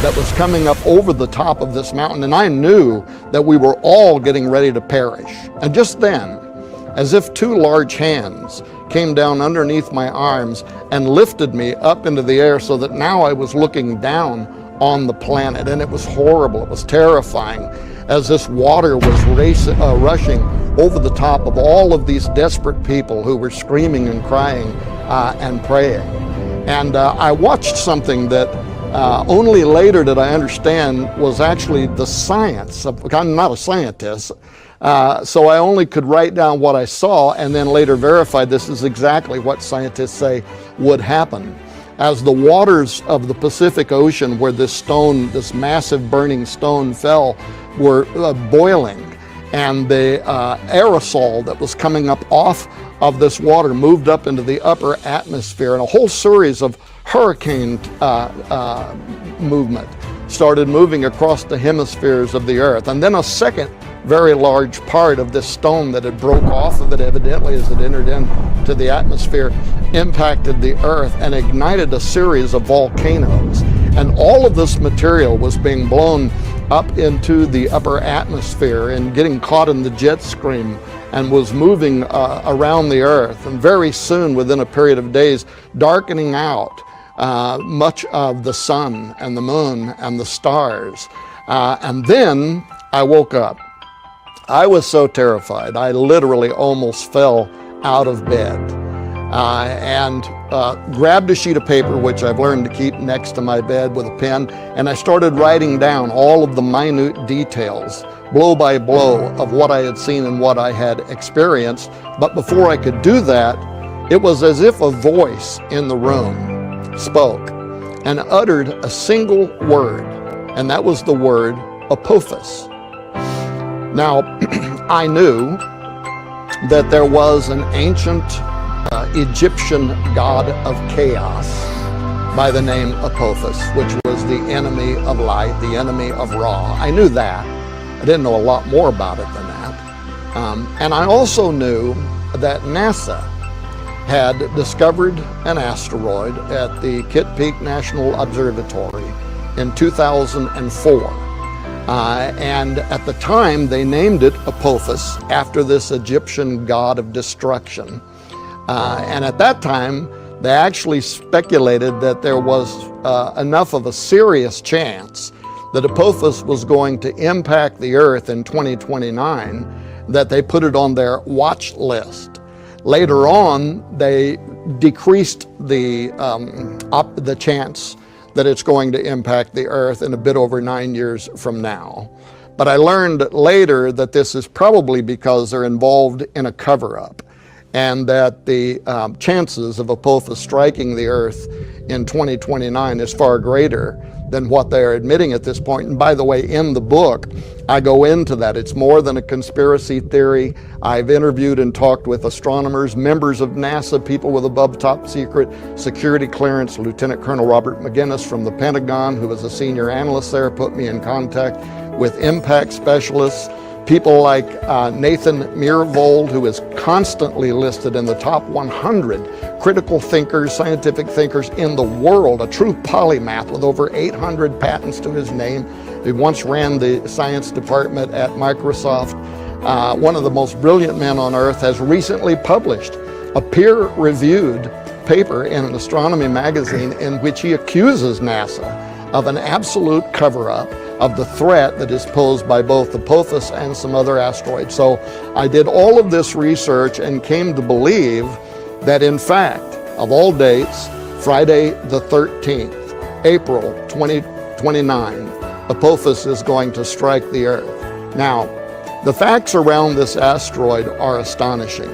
that was coming up over the top of this mountain. And I knew that we were all getting ready to perish. And just then, as if two large hands came down underneath my arms and lifted me up into the air, so that now I was looking down on the planet. And it was horrible, it was terrifying, as this water was rushing over the top of all of these desperate people who were screaming and crying and praying. And I watched something that only later did I understand was actually the science of, I'm not a scientist, so I only could write down what I saw and then later verify this is exactly what scientists say would happen. As the waters of the Pacific Ocean, where this stone, this massive burning stone fell, were boiling, and the aerosol that was coming up off of this water moved up into the upper atmosphere, and a whole series of hurricane movement started moving across the hemispheres of the earth. And then a second very large part of this stone that had broke off of it, evidently as it entered into the atmosphere, impacted the earth and ignited a series of volcanoes. And all of this material was being blown up into the upper atmosphere and getting caught in the jet stream, and was moving around the earth, and very soon, within a period of days, darkening out much of the sun and the moon and the stars. And then I woke up. I was so terrified, I literally almost fell out of bed. And grabbed a sheet of paper, which I've learned to keep next to my bed, with a pen, and I started writing down all of the minute details, blow by blow, of what I had seen and what I had experienced. But before I could do that, it was as if a voice in the room spoke and uttered a single word, and that was the word Apophis. Now, I knew that there was an ancient Egyptian god of chaos by the name Apophis, which was the enemy of light, the enemy of Ra. I knew that. I didn't know a lot more about it than that. And I also knew that NASA had discovered an asteroid at the Kitt Peak National Observatory in 2004. And at the time, they named it Apophis after this Egyptian god of destruction. And at that time, they actually speculated that there was enough of a serious chance that Apophis was going to impact the Earth in 2029 that they put it on their watch list. Later on, they decreased the chance that it's going to impact the Earth in a bit over 9 years from now. But I learned later that this is probably because they're involved in a cover-up, and that the chances of Apophis striking the Earth in 2029 is far greater than what they're admitting at this point. And by the way, in the book, I go into that. It's more than a conspiracy theory. I've interviewed and talked with astronomers, members of NASA, people with above top secret security clearance. Lieutenant Colonel Robert McGinnis from the Pentagon, who was a senior analyst there, put me in contact with impact specialists. People like Nathan Myhrvold, who is constantly listed in the top 100 critical thinkers, scientific thinkers in the world, a true polymath with over 800 patents to his name. He once ran the science department at Microsoft. One of the most brilliant men on earth, has recently published a peer-reviewed paper in an astronomy magazine in which he accuses NASA of an absolute cover-up of the threat that is posed by both Apophis and some other asteroids. So I did all of this research and came to believe that, in fact, of all dates, Friday the 13th, April 2029, Apophis is going to strike the Earth. Now, the facts around this asteroid are astonishing.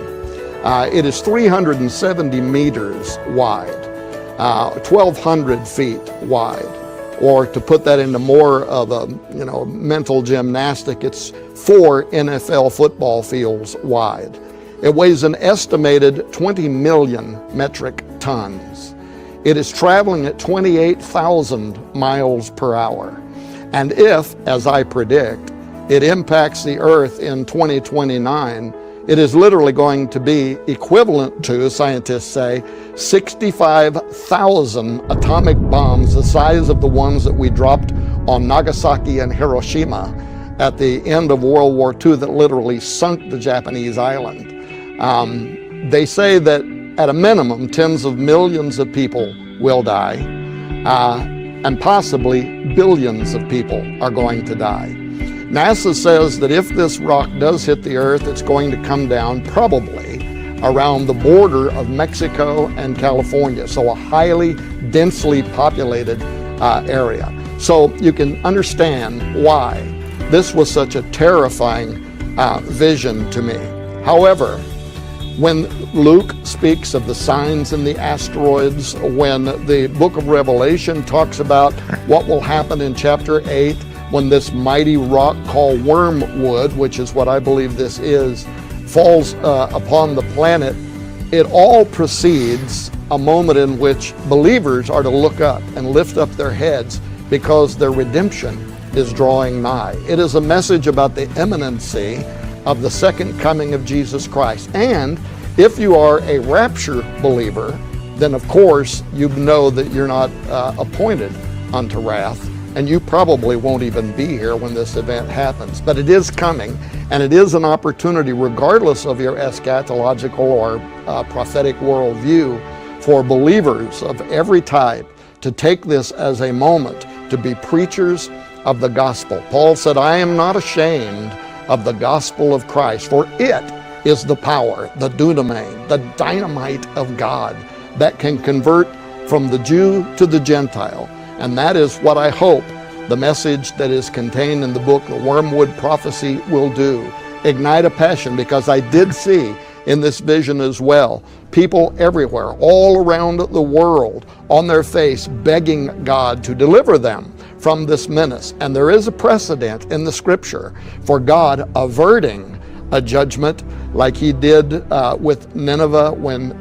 It is 370 meters wide, 1,200 feet wide. Or to put that into more of a mental gymnastic, it's 4 NFL football fields wide. It weighs an estimated 20 million metric tons. It is traveling at 28,000 miles per hour. And if, as I predict, it impacts the Earth in 2029, it is literally going to be equivalent to, scientists say, 65,000 atomic bombs the size of the ones that we dropped on Nagasaki and Hiroshima at the end of World War II that literally sunk the Japanese island. They say that at a minimum, tens of millions of people will die, and possibly billions of people are going to die. NASA says that if this rock does hit the Earth, it's going to come down probably around the border of Mexico and California, so a highly densely populated area. So you can understand why this was such a terrifying vision to me. However, when Luke speaks of the signs in the asteroids, when the book of Revelation talks about what will happen in chapter 8, when this mighty rock called Wormwood, which is what I believe this is, falls upon the planet, it all precedes a moment in which believers are to look up and lift up their heads because their redemption is drawing nigh. It is a message about the imminency of the second coming of Jesus Christ. And if you are a rapture believer, then of course you know that you're not appointed unto wrath. and you probably won't even be here when this event happens. But it is coming, and it is an opportunity, regardless of your eschatological or prophetic worldview, for believers of every type to take this as a moment to be preachers of the gospel. Paul said, I am not ashamed of the gospel of Christ, for it is the power, the dunamane, the dynamite of God that can convert from the Jew to the Gentile. And that is what I hope the message that is contained in the book, the Wormwood Prophecy, will do. Ignite a passion, because I did see in this vision as well, people everywhere, all around the world, on their face, begging God to deliver them from this menace. And there is a precedent in the scripture for God averting a judgment like he did with Nineveh when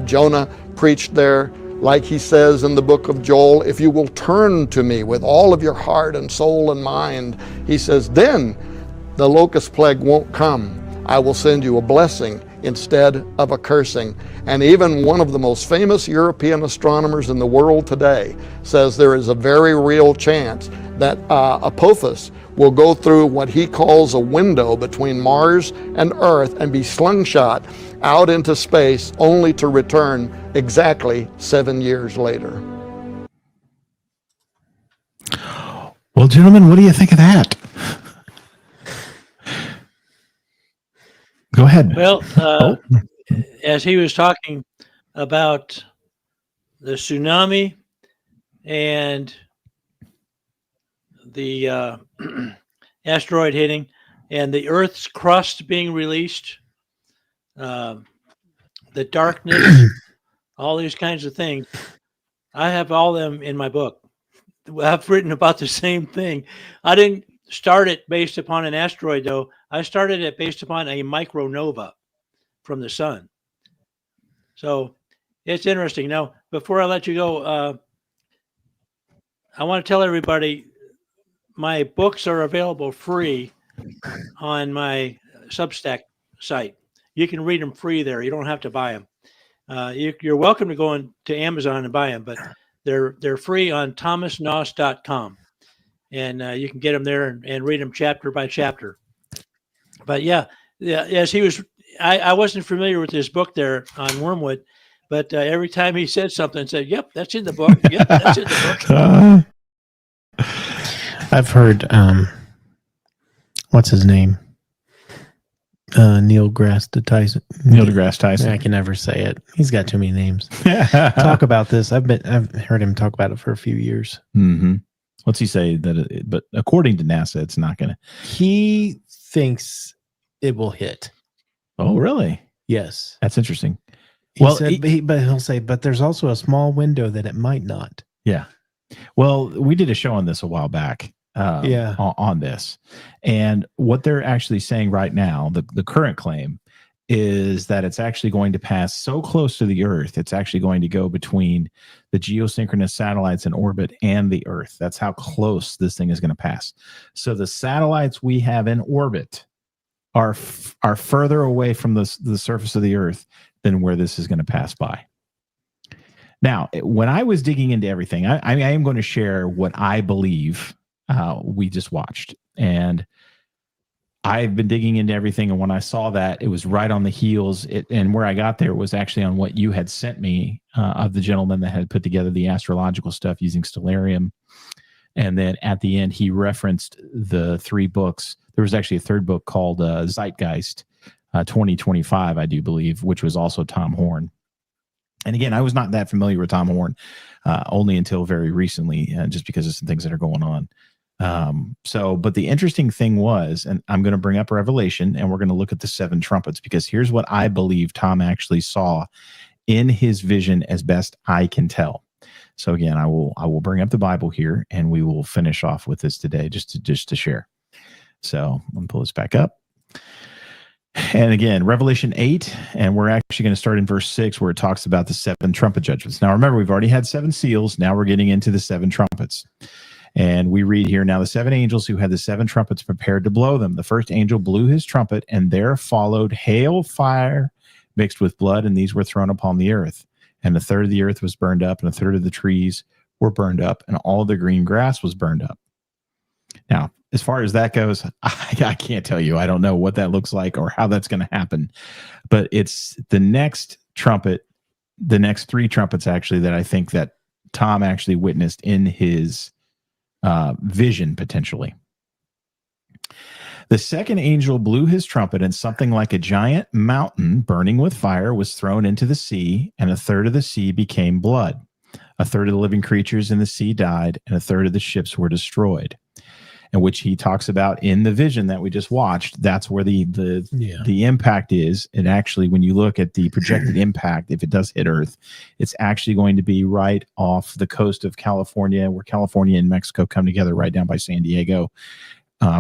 Jonah preached there. Like he says in the book of Joel, if you will turn to me with all of your heart and soul and mind, he says, then the locust plague won't come. I will send you a blessing instead of a cursing. And even one of the most famous European astronomers in the world today says there is a very real chance that Apophis will go through what he calls a window between Mars and Earth and be slingshot out into space, only to return exactly 7 years later. Well, gentlemen, what do you think of that? Go ahead. Well, as he was talking about the tsunami and the asteroid hitting and the Earth's crust being released, the darkness, all these kinds of things, I have all them in my book. I've written about the same thing. I didn't start it based upon an asteroid, though. I started it based upon a micronova from the sun. So it's interesting. Now, before I let you go, I want to tell everybody my books are available free on my Substack site. You can read them free there. You don't have to buy them. You're welcome to go to Amazon and buy them, but they're free on thomasnoss.com. And you can get them there and read them chapter by chapter. But yeah, as he was, I wasn't familiar with this book there on Wormwood, but every time he said something, I said, "Yep, that's in the book. Yep, that's in the book." I've heard, what's his name? Neil deGrasse Tyson. I can never say it. He's got too many names. Talk about this. I've heard him talk about it for a few years. Mm-hmm. What's he say but according to NASA, it's not going to. He thinks it will hit. Oh, really? Yes. That's interesting. Well, but he'll say, but there's also a small window that it might not. Yeah. Well, we did a show on this a while back. On this, and what they're actually saying right now, the current claim is that it's actually going to pass so close to the Earth, it's actually going to go between the geosynchronous satellites in orbit and the Earth. That's how close this thing is going to pass. So the satellites we have in orbit are further away from the surface of the Earth than where this is going to pass by. Now, when I was digging into everything, I am going to share what I believe we just watched, and I've been digging into everything. And when I saw that, it was right on the heels. And where I got there was actually on what you had sent me of the gentleman that had put together the astrological stuff using Stellarium. And then at the end, he referenced the 3 books. There was actually a 3rd book called Zeitgeist 2025, I do believe, which was also Tom Horne. And again, I was not that familiar with Tom Horne only until very recently, just because of some things that are going on. But the interesting thing was, and I'm going to bring up Revelation, and we're going to look at the 7 trumpets, because here's what I believe Tom actually saw in his vision, as best I can tell. So again, I will bring up the Bible here, and we will finish off with this today, just to share. So let me pull this back up. And again, Revelation 8, and we're actually going to start in verse 6, where it talks about the 7 trumpet judgments. Now, remember, we've already had 7 seals. Now we're getting into the 7 trumpets. And we read here, now the 7 angels who had the 7 trumpets prepared to blow them. The first angel blew his trumpet, and there followed hail, fire mixed with blood, and these were thrown upon the earth. And a third of the earth was burned up, and a third of the trees were burned up, and all the green grass was burned up. Now, as far as that goes, I can't tell you. I don't know what that looks like or how that's going to happen. But it's the next trumpet, the next 3 trumpets, actually, that I think that Tom actually witnessed in his vision, potentially. The second angel blew his trumpet, and something like a giant mountain burning with fire was thrown into the sea, and a third of the sea became blood. A third of the living creatures in the sea died, and a third of the ships were destroyed. And which he talks about in the vision that we just watched. That's where the impact is. And actually, when you look at the projected impact, if it does hit Earth, it's actually going to be right off the coast of California, where California and Mexico come together, right down by San Diego,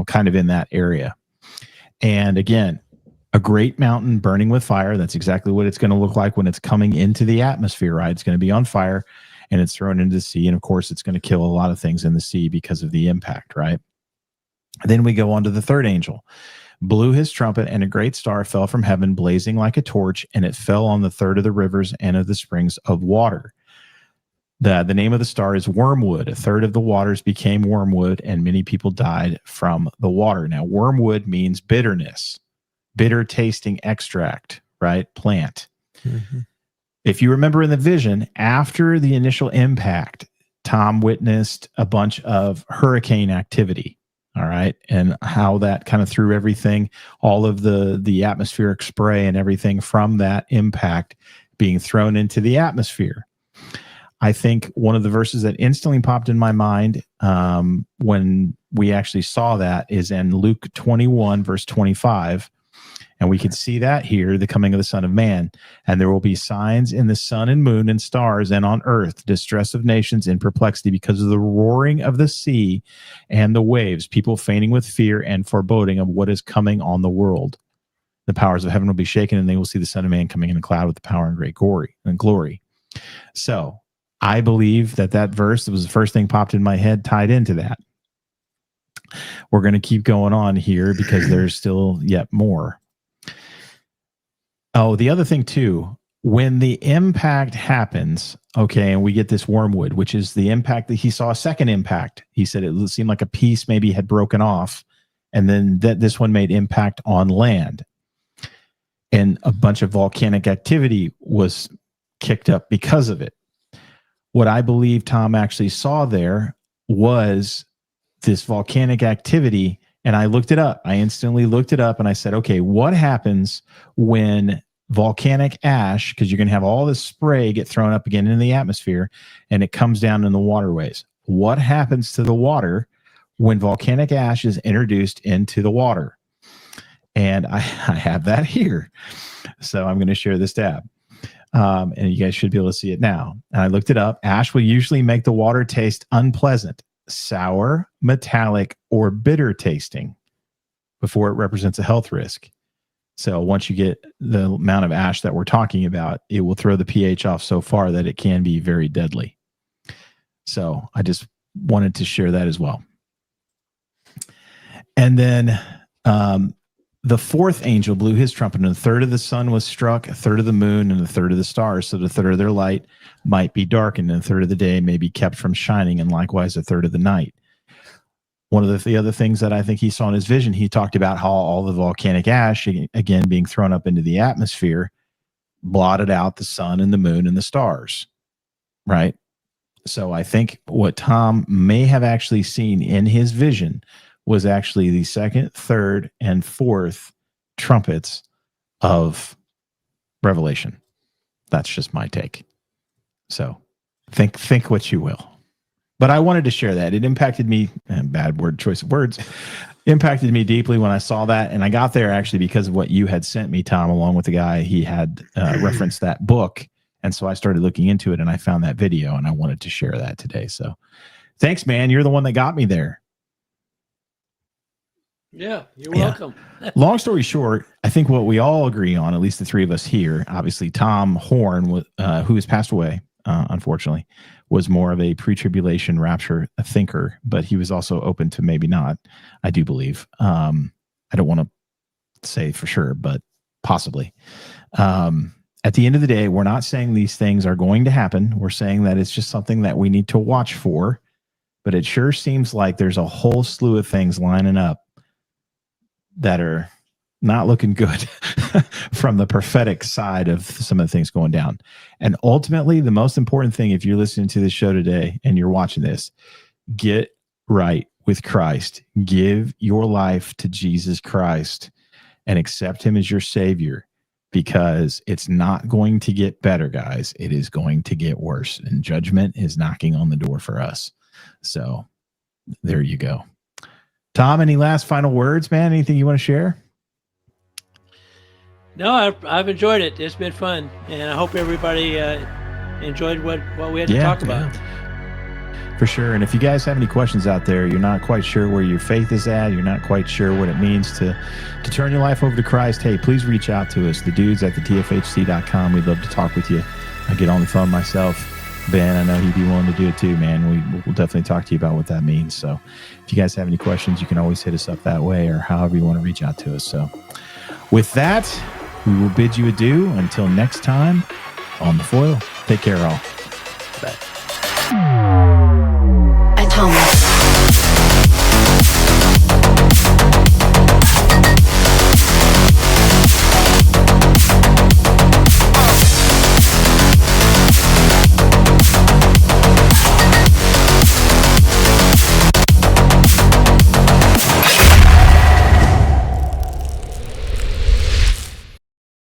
kind of in that area. And again, a great mountain burning with fire. That's exactly what it's going to look like when it's coming into the atmosphere, right? It's going to be on fire, and it's thrown into the sea. And of course, it's going to kill a lot of things in the sea because of the impact, right? Then we go on to the third angel, blew his trumpet, and a great star fell from heaven, blazing like a torch, and it fell on the third of the rivers and of the springs of water. The name of the star is Wormwood. A third of the waters became wormwood, and many people died from the water. Now, wormwood means bitterness, bitter tasting extract, right? Plant. Mm-hmm. If you remember in the vision, after the initial impact, Tom witnessed a bunch of hurricane activity. All right. And how that kind of threw everything, all of the atmospheric spray and everything from that impact being thrown into the atmosphere. I think one of the verses that instantly popped in my mind when we actually saw that is in Luke 21, verse 25. And we can see that here, the coming of the Son of Man. And there will be signs in the sun and moon and stars, and on earth, distress of nations in perplexity because of the roaring of the sea and the waves, people fainting with fear and foreboding of what is coming on the world. The powers of heaven will be shaken, and they will see the Son of Man coming in a cloud with the power and great glory. So I believe that verse, that was the first thing popped in my head, tied into that. We're going to keep going on here because there's still yet more. Oh, the other thing too, when the impact happens, okay, and we get this wormwood, which is the impact that he saw a second impact. He said it seemed like a piece maybe had broken off, and then this one made impact on land. And a bunch of volcanic activity was kicked up because of it. What I believe Tom actually saw there was this volcanic activity. And I looked it up. I instantly looked it up and I said, okay, what happens when volcanic ash, because you're going to have all this spray get thrown up again in the atmosphere and it comes down in the waterways. What happens to the water when volcanic ash is introduced into the water? And I have that here. So I'm going to share this tab. And you guys should be able to see it now. And I looked it up. Ash will usually make the water taste unpleasant, sour, metallic, or bitter tasting before it represents a health risk. So once you get the amount of ash that we're talking about, it will throw the pH off so far that it can be very deadly. So I just wanted to share that as well. And then the fourth angel blew his trumpet, and a third of the sun was struck, a third of the moon, and a third of the stars, so that a third of their light might be darkened, and a third of the day may be kept from shining, and likewise a third of the night. One of the other things that I think he saw in his vision, he talked about how all the volcanic ash, again, being thrown up into the atmosphere, blotted out the sun and the moon and the stars, right? So I think what Tom may have actually seen in his vision was actually the second, third, and fourth trumpets of Revelation. That's just my take. So think what you will. But I wanted to share that. It impacted me, bad word, choice of words, impacted me deeply when I saw that. And I got there actually because of what you had sent me, Tom, along with the guy. He had referenced that book. And so I started looking into it and I found that video and I wanted to share that today. So thanks, man. You're the one that got me there. Yeah, you're welcome. Long story short, I think what we all agree on, at least the three of us here, obviously Tom Horne, who has passed away, unfortunately, was more of a pre-tribulation rapture thinker, but he was also open to maybe not, I do believe. I don't want to say for sure, but possibly. at the end of the day, we're not saying these things are going to happen. We're saying that it's just something that we need to watch for. But it sure seems like there's a whole slew of things lining up that are not looking good from the prophetic side of some of the things going down. And ultimately, the most important thing, if you're listening to this show today and you're watching this, get right with Christ. Give your life to Jesus Christ and accept him as your Savior, because it's not going to get better, guys. It is going to get worse, and judgment is knocking on the door for us. So there you go. Tom, any last final words, man? Anything you want to share? No, I've enjoyed it. It's been fun, and I hope everybody enjoyed what we had to talk about. For sure. And if you guys have any questions out there, you're not quite sure where your faith is at, you're not quite sure what it means to turn your life over to Christ, hey, please reach out to us, the dudes at the tfhc.com. We'd love to talk with you. I get on the phone myself. Ben, I know he'd be willing to do it too, man. We'll definitely talk to you about what that means. So if you guys have any questions, you can always hit us up that way, or however you want to reach out to us. So with that, we will bid you adieu until next time on The Foil. Take care, all. Bye. Atomic.